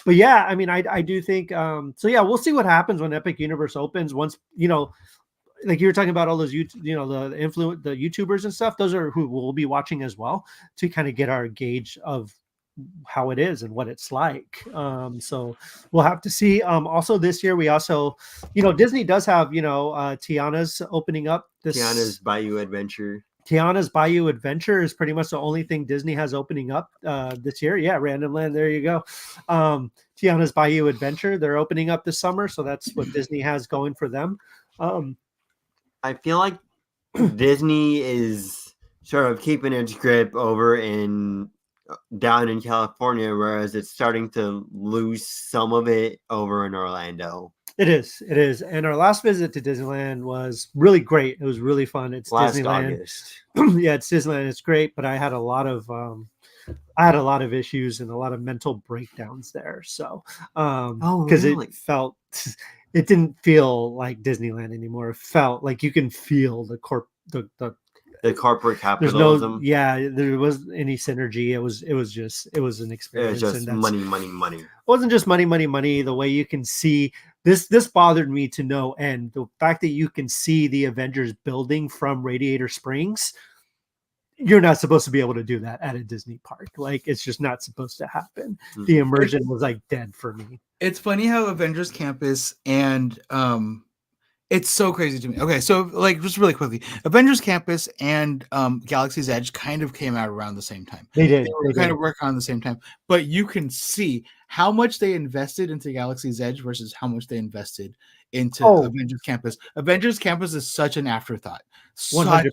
But yeah, I mean, I do think. So yeah, we'll see what happens when Epic Universe opens. Once like you were talking about all those the YouTubers and stuff. Those are who we'll be watching as well to kind of get our gauge of how it is and what it's like. So we'll have to see. Also this year we also, Disney does have, Tiana's opening up this. Tiana's Bayou Adventure. Tiana's Bayou Adventure is pretty much the only thing Disney has opening up this year. Yeah, Random Land. There you go. Tiana's Bayou Adventure. They're opening up this summer, so that's what Disney has going for them. I feel like Disney is sort of keeping its grip over down in California, whereas it's starting to lose some of it over in Orlando. It is. And our last visit to Disneyland was really great. It was really fun. It's Last Disneyland. August. Yeah, it's Disneyland. It's great, but I had a lot of issues and a lot of mental breakdowns there. So, because really? it didn't feel like Disneyland anymore. It felt like you can feel the The corporate there's capitalism. there wasn't any synergy. It was an It was experience. just and that's, money, money, money. it wasn't just money, money, money. The way you can see this bothered me to no end. The fact that you can see the Avengers building from Radiator Springs, you're not supposed to be able to do that at a Disney park. Like it's just not supposed to happen. The immersion was like dead for me. It's funny how Avengers Campus and it's so crazy to me. Okay, so like just really quickly, Avengers Campus and Galaxy's Edge kind of came out around the same time. They did. They were kind of working on the same time, but you can see how much they invested into Galaxy's Edge versus how much they invested into Avengers Campus. Avengers Campus is such an afterthought, 100%.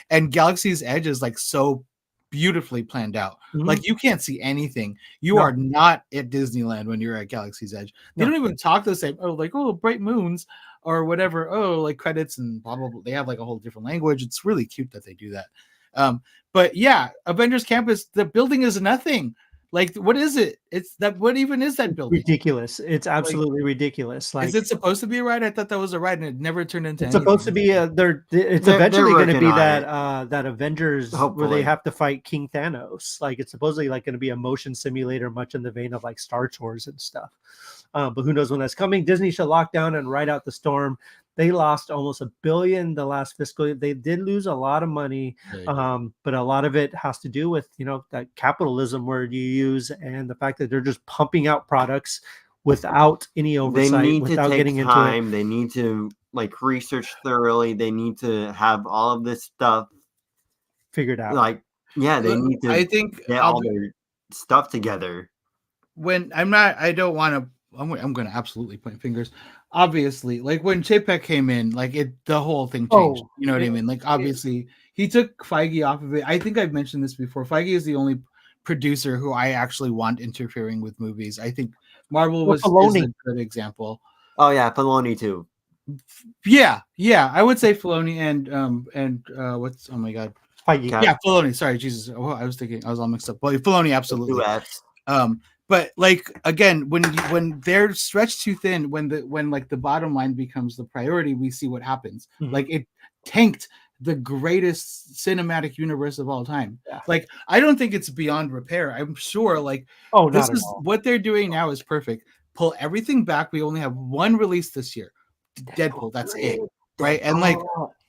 and Galaxy's Edge is like so beautifully planned out. Mhm. Like you can't see anything. You are not at Disneyland when you're at Galaxy's Edge. They don't even talk the same. Oh, bright moons or whatever. Oh, like credits and blah blah blah. They have like a whole different language. It's really cute that they do that. But yeah, Avengers Campus, the building is nothing. Like, what is it? It's that. What even is that building? Ridiculous. It's absolutely ridiculous. Like, is it supposed to be a ride? I thought that was a ride, and it never turned into. It's supposed to be it's eventually going to be that Avengers where they have to fight King Thanos. Like it's supposedly like going to be a motion simulator, much in the vein of like Star Tours and stuff. But who knows when that's coming? Disney should lock down and ride out the storm. They lost almost $1 billion the last fiscal year. They did lose a lot of money, but a lot of it has to do with that capitalism word you use and the fact that they're just pumping out products without any oversight. They need without to take getting time. into it. They need to like research thoroughly. They need to have all of this stuff figured out. Like they need to. I think get all their stuff together. When I'm not, I don't want to. I'm going to absolutely point fingers. Obviously, like when Chapek came in, like the whole thing changed. You know what I mean? Like obviously, he took Feige off of it. I think I've mentioned this before. Feige is the only producer who I actually want interfering with movies. I think Marvel is a good example. Oh yeah, Filoni too. Yeah, I would say Filoni and what's oh my god, Feige. Yeah, Filoni. Sorry, Jesus. Oh, I was all mixed up. But Filoni, absolutely. But like again, when they're stretched too thin, when like the bottom line becomes the priority, we see what happens. Mm-hmm. Like it tanked the greatest cinematic universe of all time. Yeah. Like I don't think it's beyond repair. I'm sure like this is what they're doing now is perfect. Pull everything back. We only have one release this year. Deadpool. That's it. Right. And like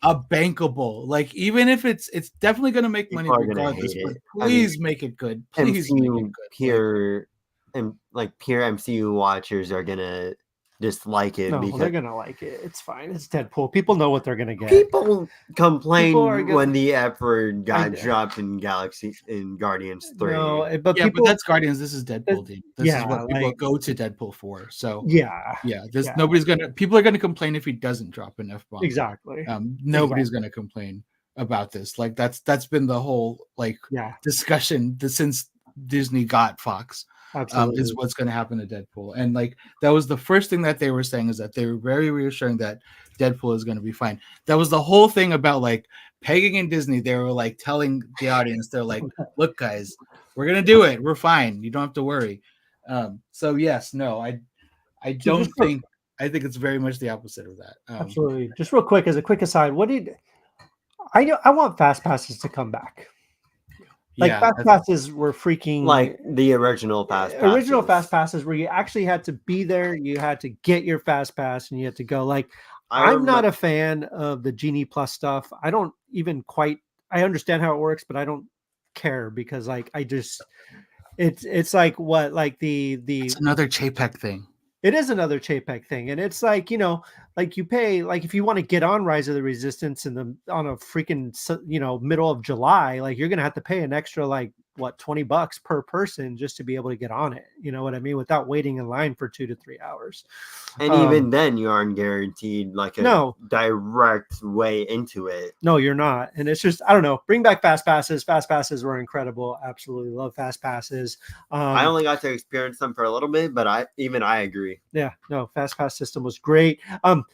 a bankable, like even if it's definitely gonna make money regardless, but please make it good. Please make it good. Pure MCU watchers are gonna dislike it No, because they're gonna like it. It's fine. It's Deadpool. People know what they're gonna get. people complained People are gonna- when the F word got I- dropped in Guardians 3. No, but Yeah, people. but that's Guardians. This is Deadpool, dude. This is yeah, what people like- go to Deadpool for. So Yeah, yeah, yeah. nobody's gonna. People are gonna complain if he doesn't drop an F bomb. exactly. Nobody's gonna complain about this. Like that's been the whole like Yeah, discussion since Disney got Fox. absolutely. Is what's going to happen to Deadpool. And like that was the first thing that they were saying, is that they were very reassuring that Deadpool is going to be fine. That was the whole thing about like pegging in Disney. They were like telling the audience, they're like, look guys, we're going to do it. We're fine. You don't have to worry. So yes, no, I don't think, I think it's very much the opposite of that. Absolutely. Just real quick, as a quick aside, I want fast passes to come back. Like fast passes were freaking like the original fast passes where you actually had to be there, you had to get your fast pass, and you had to go. Like I'm not a fan of the Genie Plus stuff. I don't even quite. I understand how it works, but I don't care because like I just it's like what like it's another Chapek thing. It is another Chapek thing, and it's like like you pay like if you want to get on Rise of the Resistance on a freaking middle of July, like you're gonna have to pay an extra like what $20 per person just to be able to get on it. You know what I mean? Without waiting in line for 2 to 3 hours. And even then, you aren't guaranteed like a direct way into it. No, you're not. And it's just, I don't know. Bring back fast passes. Fast passes were incredible. Absolutely love fast passes. I only got to experience them for a little bit, but I agree. Yeah, no, fast pass system was great.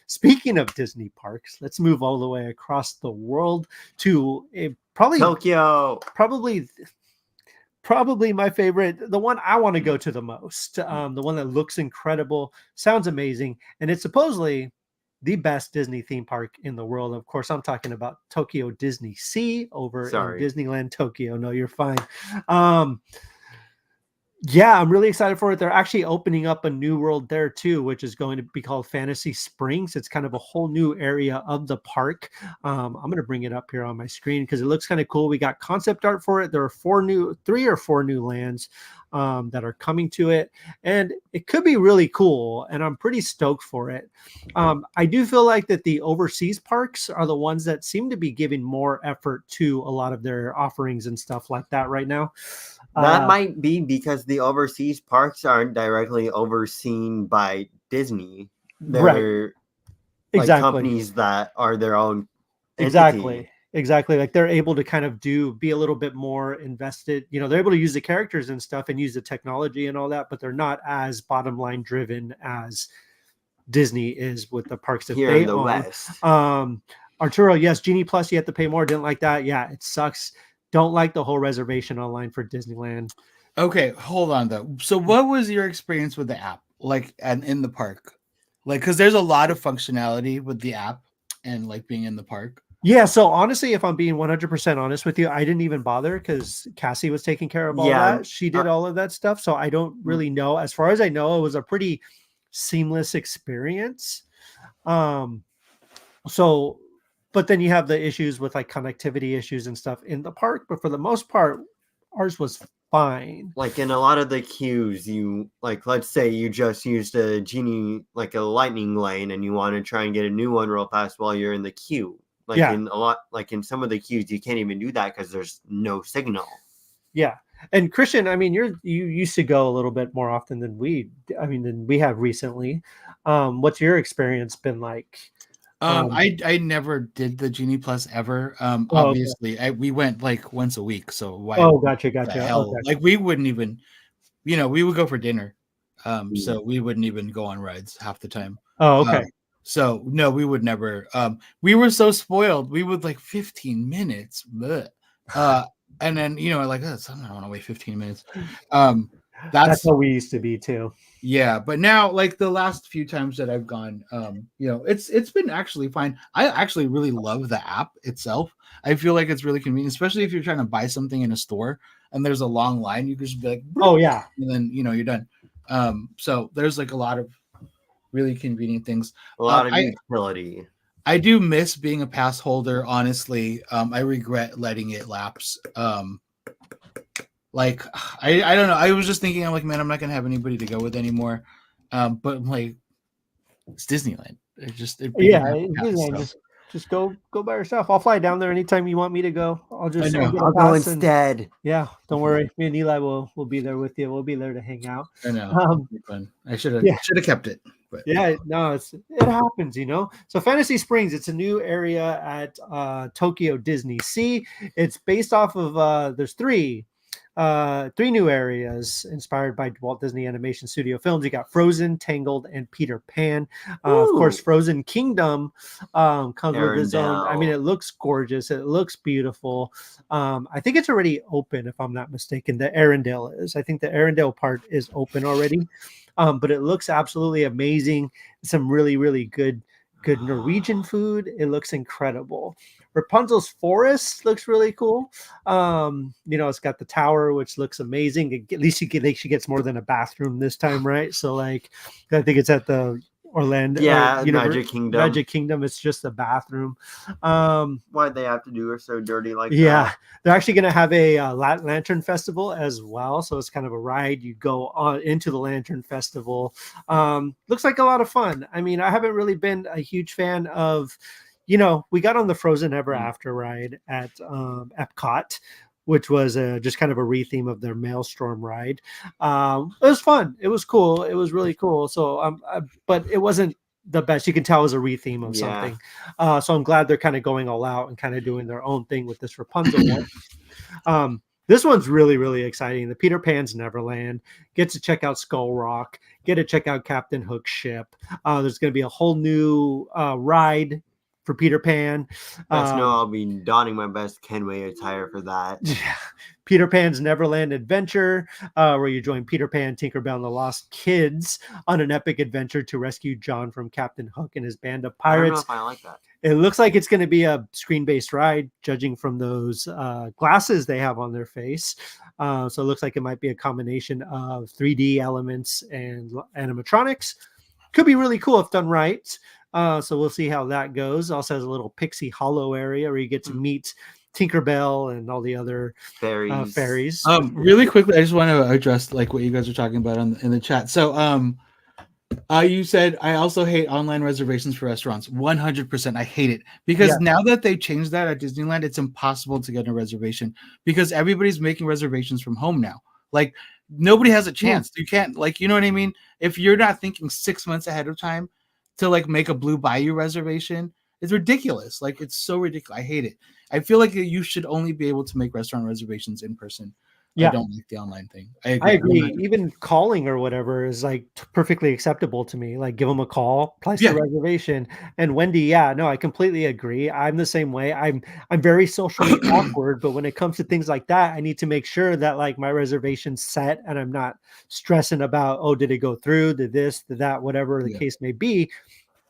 Speaking of Disney parks, let's move all the way across the world to Tokyo. Probably my favorite, the one I want to go to the most, the one that looks incredible, sounds amazing, and it's supposedly the best Disney theme park in the world. Of course, I'm talking about Tokyo Disney Sea over in Disneyland Tokyo. No, you're fine. Yeah, I'm really excited for it. They're actually opening up a new world there too, which is going to be called Fantasy Springs. It's kind of a whole new area of the park. I'm going to bring it up here on my screen because it looks kind of cool. We got concept art for it. There are 3 or 4 new lands that are coming to it, and it could be really cool. And I'm pretty stoked for it. I do feel like that the overseas parks are the ones that seem to be giving more effort to a lot of their offerings and stuff like that right now. That might be because the overseas parks aren't directly overseen by Disney. They're companies that are their own entity. Exactly. Like they're able to kind of be a little bit more invested. They're able to use the characters and stuff and use the technology and all that, but they're not as bottom line driven as Disney is with the parks that here they in the own. West. Arturo, yes, Genie Plus, you have to pay more. Didn't like that. Yeah, it sucks. Don't like the whole reservation online for Disneyland. Okay, hold on though. So what was your experience with the app like and in the park? Like, because there's a lot of functionality with the app and like being in the park. Yeah, so honestly, if I'm being 100% honest with you, I didn't even bother because Cassie was taking care of all that. She did all of that stuff. So I don't really know. As far as I know, it was a pretty seamless experience. But then you have the issues with like connectivity issues and stuff in the park. But for the most part, ours was fine. Like in a lot of the queues, let's say you just used a Genie, like a lightning lane, and you want to try and get a new one real fast while you're in the queue. In some of the queues, you can't even do that because there's no signal. Yeah. And Christian, I mean, you used to go a little bit more often than we have recently. What's your experience been like? I never did the Genie Plus ever. Obviously, we went like once a week. So why? Oh, gotcha. Hell? Okay. Like we wouldn't even, we would go for dinner. So we wouldn't even go on rides half the time. Oh, okay. So no, we would never. We were so spoiled. We would like 15 minutes. And then like I don't want to wait 15 minutes. That's how we used to be too. Yeah, but now like the last few times that I've gone, it's been actually fine. I actually really love the app itself. I feel like it's really convenient, especially if you're trying to buy something in a store and there's a long line. You can just be like, oh yeah, and then you're done. So there's like a lot of really convenient things. A lot of utility. I do miss being a pass holder. Honestly, I regret letting it lapse. Like I don't know. I was just thinking, I'm like, man, I'm not gonna have anybody to go with anymore. But like, It's Disneyland. It Yeah, began Disneyland. so. Just go by yourself. I'll fly down there anytime you want me to go. know. I'll get a I'll go pass and instead. yeah, don't worry. Me and Eli will be there with you. We'll be there to hang out. I know. Um, It'd be fun. I should have yeah. kept it. But Yeah, no, it happens, you know. So Fantasy Springs, it's a new area at Tokyo Disney Sea. It's based off of there's three new areas inspired by Walt Disney Animation Studio films. You got Frozen, Tangled, and Peter Pan. Of course, Ooh. Frozen Kingdom comes with its own. I mean, Arendelle. it looks gorgeous. It looks beautiful. I think it's already open, if I'm not mistaken. The Arendelle is. I think the Arendelle part is open already. But it looks absolutely amazing. Some really, really good Norwegian food. It looks incredible. Rapunzel's forest looks really cool. You know, it's got the tower, which looks amazing. At least she gets more than a bathroom this time, right? So, like, I think it's at the Orlando, Yeah, Magic Kingdom. Magic Kingdom. It's just a bathroom. Why'd they have to do her so dirty like Yeah, that? they're actually going to have a Lantern Festival as well. So it's kind of a ride. You go on into the Lantern Festival. Looks like a lot of fun. I mean, I haven't really been a huge fan of, you know, we got on the Frozen Ever After ride at Epcot, which was just kind of a retheme of their Maelstrom ride. It was fun. It was cool. It was really cool. So, but it wasn't the best. You can tell it was a retheme of something. So I'm glad they're kind of going all out and kind of doing their own thing with this Rapunzel one. This one's really, really exciting. The Peter Pan's Neverland. Get to check out Skull Rock. Get to check out Captain Hook's ship. There's going to be a whole new ride for Peter Pan. Best know I'll be donning my best Kenway attire for that. Yeah. Peter Pan's Neverland Adventure, where you join Peter Pan, Tinkerbell, and the Lost Kids on an epic adventure to rescue John from Captain Hook and his band of I don't know pirates. if I like that. It looks like it's going to be a screen-based ride, judging from those glasses they have on their face. So it looks like it might be a combination of 3D elements and animatronics. Could be really cool if done right. So we'll see how that goes. Also has a little Pixie Hollow area where you get to meet Tinkerbell and all the other fairies. Really quickly, I just want to address like what you guys are talking about in the chat. So, you said I also hate online reservations for restaurants. 100%, I hate it because now that they changed that at Disneyland, it's impossible to get a reservation because everybody's making reservations from home now. Like nobody has a chance. You can't, like, you know what I mean? If you're not thinking 6 months ahead of time to like make a Blue Bayou reservation, it's ridiculous. Like it's so ridiculous. I hate it. I feel like you should only be able to make restaurant reservations in person. I don't like the online thing. I agree. Even calling or whatever is like perfectly acceptable to me. Like give them a call, place a reservation. And Wendy, I completely agree. I'm the same way. I'm very socially awkward, but when it comes to things like that, I need to make sure that like my reservation's set and I'm not stressing about, oh, did it go through? Did this, did that, whatever the case may be.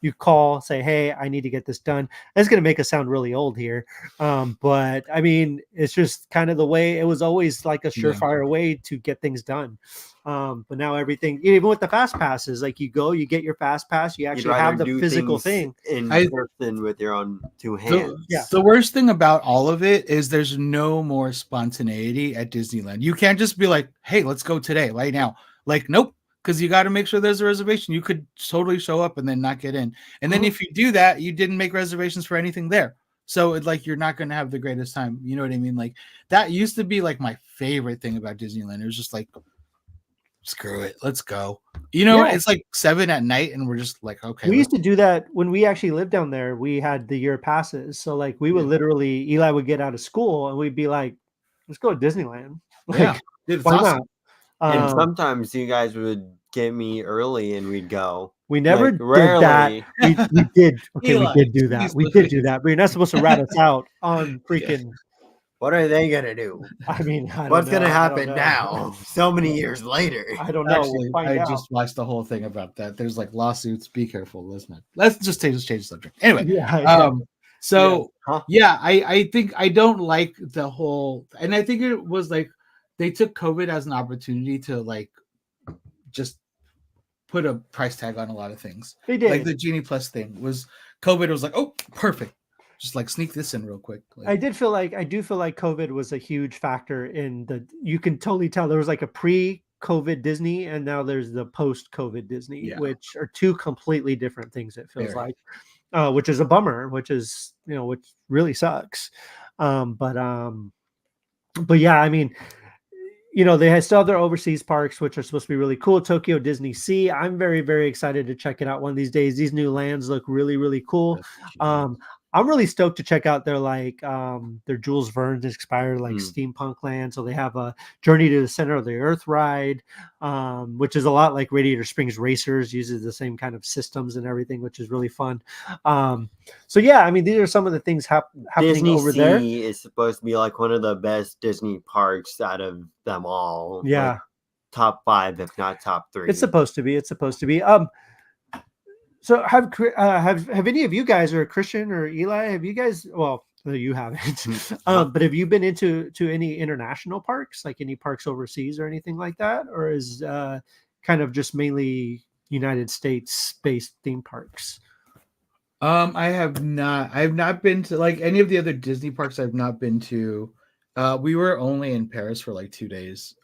You call, say, hey, I need to get this done. That's going to make us sound really old here. But I mean, it's just kind of the way it was always like a surefire way to get things done. But now everything, even with the fast passes, like you go, you get your fast pass, you actually have the physical thing in person with your own two hands. The worst thing about all of it is there's no more spontaneity at Disneyland. You can't just be like, hey, let's go today, right now. Like, nope. Because you got to make sure there's a reservation. You could totally show up and then not get in. And then if you do that, you didn't make reservations for anything there. So it's like you're not going to have the greatest time. You know what I mean? Like that used to be like my favorite thing about Disneyland. It was just like, screw it, let's go. You know, it's like 7 at night and we're just like, okay. We used to do that when we actually lived down there. We had the year passes. So like we would literally, Eli would get out of school and we'd be like, let's go to Disneyland. Like, dude, why awesome. not? And sometimes you guys would get me early and we'd go. We never did that. We did. Okay, Eli, we did do that. We did do that. But you're not supposed to rat us out on freaking. What are they going to do? I mean, what's going to happen now? So many years later. I don't know. Actually, I just watched the whole thing about that. There's like lawsuits. Be careful. Let's just change the subject. Anyway. I think I don't like the whole, and I think it was like, they took COVID as an opportunity to like just put a price tag on a lot of things. They did. Like the Genie Plus thing was COVID was like, oh, perfect. Just like sneak this in real quick. Like, I do feel like COVID was a huge factor in you can totally tell there was like a COVID Disney, and now there's the post-COVID Disney, Yeah. which are two completely different things. It feels Very. like, which is a bummer, which really sucks. But yeah, I mean, they still have their overseas parks, which are supposed to be really cool. Tokyo Disney Sea. I'm very, very excited to check it out one of these days. These new lands look really, really cool. I'm really stoked to check out their their Jules Verne's inspired steampunk land. So they have a Journey to the Center of the Earth ride, which is a lot like Radiator Springs Racers, uses the same kind of systems and everything, which is really fun. So yeah, I mean, these are some of the things happening Disney over Sea there. is supposed to be like one of the best Disney parks out of them all. Yeah, like top 5, if not top 3. it's supposed to be. So have any of you guys, or Christian or Eli, have you guys? Well, you haven't. But have you been to any international parks, like any parks overseas or anything like that, or is kind of just mainly United States based theme parks? I have not. I have not been to like any of the other Disney parks. I've not been to. We were only in Paris for like 2 days.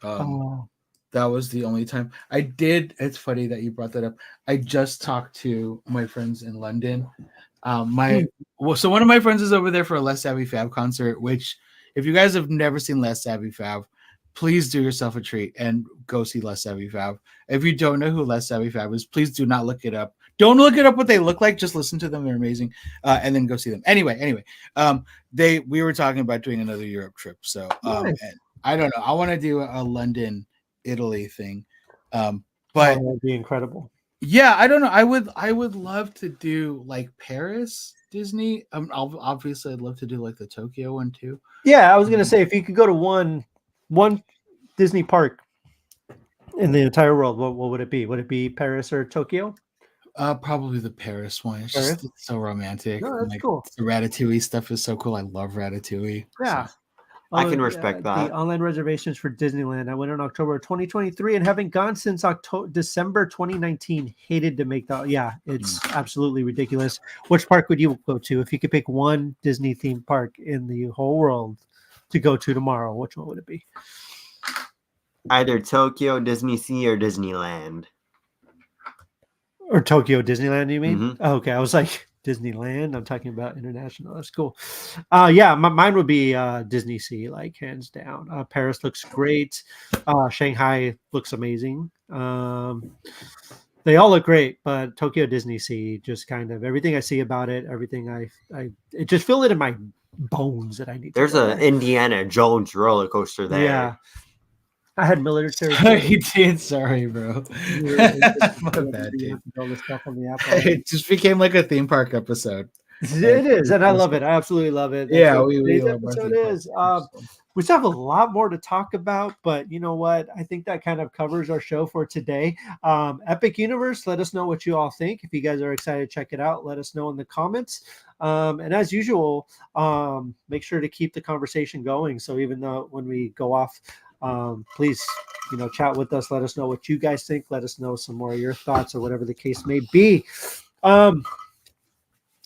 That was the only time I did. It's funny that you brought that up. I just talked to my friends in London. So one of my friends is over there for a Less Savvy Fab concert, which if you guys have never seen Less Savvy Fab, please do yourself a treat and go see Less Savvy Fab. If you don't know who Less Savvy Fab is, please do not look it up. Don't look it up what they look like. Just listen to them. They're amazing. And then go see them. Anyway, we were talking about doing another Europe trip. So Nice. and I don't know. I want to do a London, Italy thing. But that would be incredible. Yeah, I don't know. I would love to do like Paris Disney. Obviously I'd love to do like the Tokyo one too. Yeah, I was gonna say if you could go to one Disney park in the entire world, what would it be? Would it be Paris or Tokyo? Probably the Paris one. It's Paris? just it's so romantic. No, that's like, cool. The Ratatouille stuff is so cool. I love Ratatouille. Yeah. So. I can respect that. The online reservations for Disneyland. I went in October 2023 and haven't gone since December 2019. Hated to make that. Yeah, it's absolutely ridiculous. Which park would you go to if you could pick one Disney themed park in the whole world to go to tomorrow? Which one would it be? Either Tokyo, Disney Sea, or Disneyland. Or Tokyo Disneyland, you mean? Mm-hmm. Oh, okay, I was like Disneyland. I'm talking about international. That's cool. Yeah, mine would be Disney Sea, like hands down. Paris looks great. Shanghai looks amazing. They all look great, but Tokyo Disney Sea, just kind of everything I see about it, everything it just feel it in my bones that I need. There's an Indiana Jones roller coaster there. Yeah. I had military. You did. Sorry, bro. My bad, dude. It just became like a theme park episode. It is, and I love it. I absolutely love it. Yeah, today's episode is. We still have a lot more to talk about, but you know what? I think that kind of covers our show for today. Epic Universe, let us know what you all think. If you guys are excited to check it out, let us know in the comments. And as usual, make sure to keep the conversation going. So even though when we go off, please, chat with us. Let us know what you guys think. Let us know some more of your thoughts or whatever the case may be.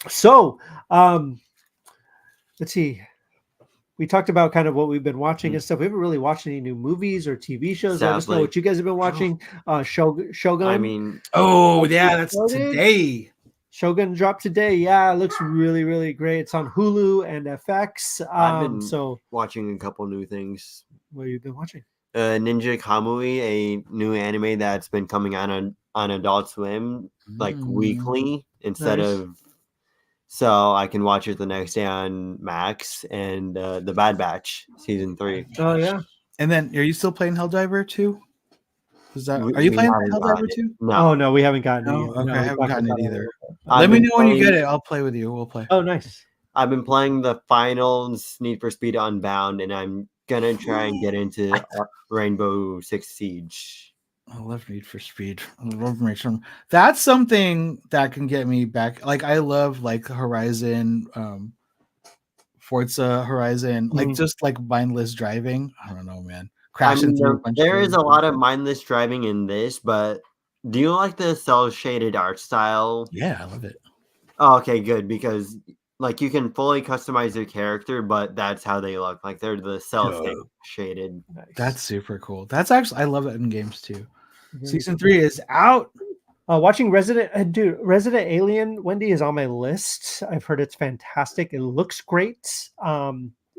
So let's see. We talked about kind of what we've been watching and stuff. We haven't really watched any new movies or TV shows. Sadly. Let us know what you guys have been watching. Shogun. I mean, that's today. Shogun dropped today. Yeah, it looks really, really great. It's on Hulu and FX. I've been watching a couple new things. What have you been watching? Ninja Kamui, a new anime that's been coming on Adult Swim like weekly instead of. So I can watch it the next day on Max, and The Bad Batch season 3. Oh yeah. And then, are you still playing Helldiver 2? Are you playing Helldiver 2? No. Oh no, we haven't gotten it. Okay, no, I haven't gotten it either. Let me know when you get it. I'll play with you. We'll play. Oh, nice. I've been playing the finals Need for Speed Unbound, and I'm gonna try and get into Rainbow Six Siege. I love Need for Speed. That's something that can get me back. Like I love like Horizon, Forza Horizon, like just like mindless driving. I don't know, man. There is a lot of mindless driving in this, but do you like the cel shaded art style? Yeah, I love it. Oh, okay, good, because like you can fully customize your character, but that's how they look. Like they're the cell Dope. shaded. Nice. That's super cool. That's actually I love it in games too. Very Season cool. 3 is out. Watching Resident Alien, Wendy, is on my list. I've heard it's fantastic. It looks great.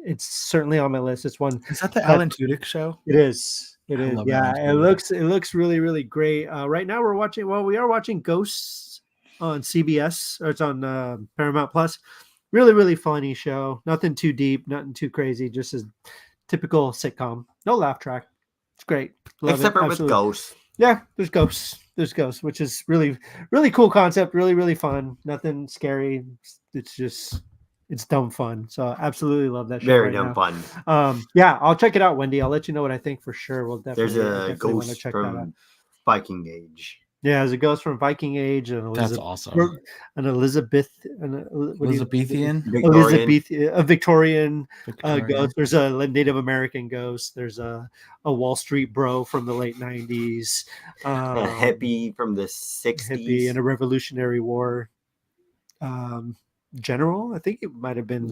It's certainly on my list. It's one. Is that the Alan Tudyk show? It is. It I is. love Yeah, Alan it Tudyk. looks really, really great. Right now we're watching. Well, we are watching Ghosts on CBS, or it's on Paramount Plus. Really, really funny show. Nothing too deep, nothing too crazy. Just a typical sitcom. No laugh track. It's great. Love Except it. for with Absolutely. ghosts. Yeah, there's ghosts. There's ghosts, which is really, really cool concept. Really, really fun. Nothing scary. It's just, it's dumb fun. So absolutely love that show. Very right dumb now. fun. Yeah, I'll check it out, Wendy. I'll let you know what I think for sure. We'll There's definitely, I a definitely want to ghost check that out. from Viking Age. Yeah, there's a ghost from Viking Age and That's awesome. an Elizabeth, Elizabethan. Victorian. A Victorian Victorian. ghost. There's a Native American ghost. There's a Wall Street bro from the late 90s. A hippie from the Hippie 60s. and a Revolutionary War general. I think it might have been.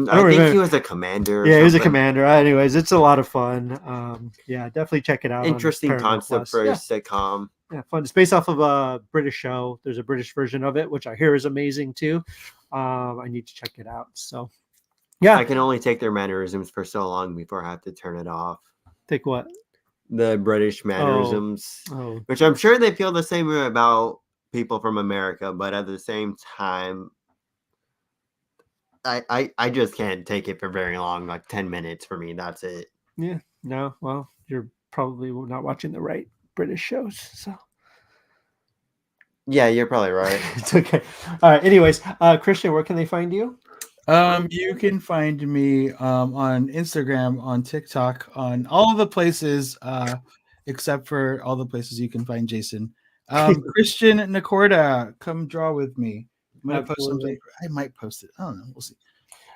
I think remember. he was a commander. Yeah, he was a commander. Anyways, it's a lot of fun. Yeah, definitely check it out. Interesting on Paramount concept Plus. for Yeah. a sitcom. Yeah, fun. It's based off of a British show. There's a British version of it, which I hear is amazing too. I need to check it out. So, yeah. I can only take their mannerisms for so long before I have to turn it off. Take what? The British mannerisms, Oh, which I'm sure they feel the same way about people from America, but at the same time, I just can't take it for very long. Like 10 minutes for me, that's it. yeah. No, well, you're probably not watching the right British shows. So Yeah, you're probably right. it's okay. All right. Anyways, Christian, where can they find you? You can find me on Instagram, on TikTok, on all the places, except for all the places you can find Jason. Christian Nacorda, come draw with me. I'm gonna post something. I might post it. I don't know. We'll see.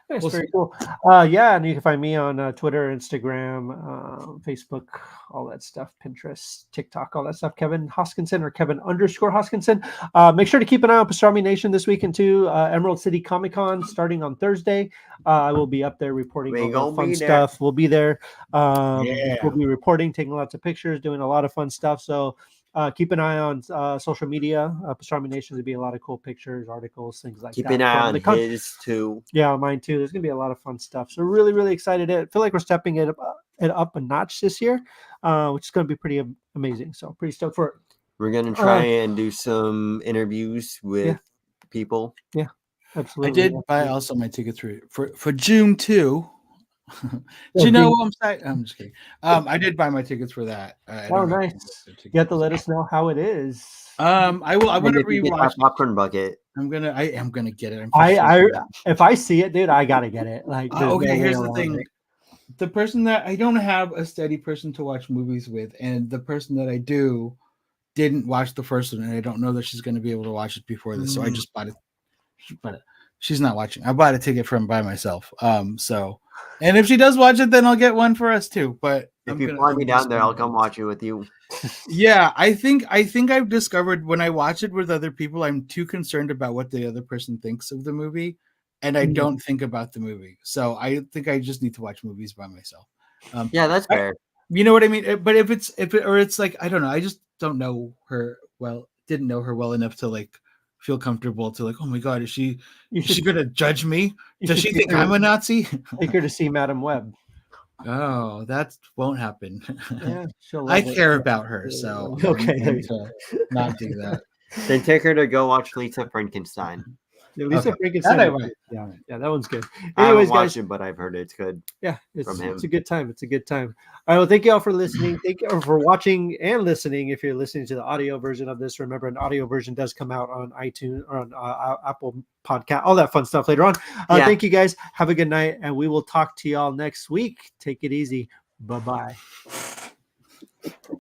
That's We'll very see. cool. Yeah, and you can find me on Twitter, Instagram, Facebook, all that stuff, Pinterest, TikTok, all that stuff. Kevin Hoskinson or Kevin_Hoskinson. Make sure to keep an eye on Pastrami Nation this weekend too. Emerald City Comic Con starting on Thursday. I will be up there reporting We all the gonna fun be there. stuff. We'll be there. Yeah. We'll be reporting, taking lots of pictures, doing a lot of fun stuff. So keep an eye on social media. Pastrami Nation, there'll be a lot of cool pictures, articles, things like Keep that. an eye from on the con- his too. Yeah, mine too. There's gonna be a lot of fun stuff. So really, really excited. I feel like we're stepping it up a notch this year, which is gonna be pretty amazing. So pretty stoked for it. We're gonna try and do some interviews with people. Yeah, I absolutely. did buy also my tickets for June 2. Do you know what I'm saying? I'm just kidding. I did buy my tickets for that. Oh, nice. You have to let us know how it is. I will. I want to And if you get rewatch. that popcorn bucket. I am gonna get it. If I see it, dude, I gotta get it. Like, there's no okay. way Here's the around thing. it. The person that I don't have a steady person to watch movies with, and the person that I do didn't watch the first one, and I don't know that she's going to be able to watch it before this. So I just bought it. But she's not watching. I bought a ticket from by myself. So, and if she does watch it, then I'll get one for us too. But If you fly me down there, I'll come watch it with you. Yeah, I think I've discovered when I watch it with other people, I'm too concerned about what the other person thinks of the movie, and I don't think about the movie. So I think I just need to watch movies by myself. Yeah, that's fair. You know what I mean? But if it's like, I don't know, I just don't know her well, didn't know her well enough to like feel comfortable to like, oh my god, is she gonna judge me? Does she think I'm a Nazi? Take her to see Madam Web. Oh, that won't happen. Yeah, I care about her, so okay, I'm going to not do that. Then take her to go watch Lisa Frankenstein. Yeah, Lisa Okay. Frankenstein. That I might. Yeah, that one's good. I haven't Anyways, watched guys, it, but I've heard it's good. yeah, from him. it's a good time. It's a good time. All right, well, thank you all for listening. Thank you for watching and listening. If you're listening to the audio version of this, remember an audio version does come out on iTunes or on Apple Podcast, all that fun stuff later on. Yeah. Thank you guys. Have a good night, and we will talk to y'all next week. Take it easy. Bye-bye.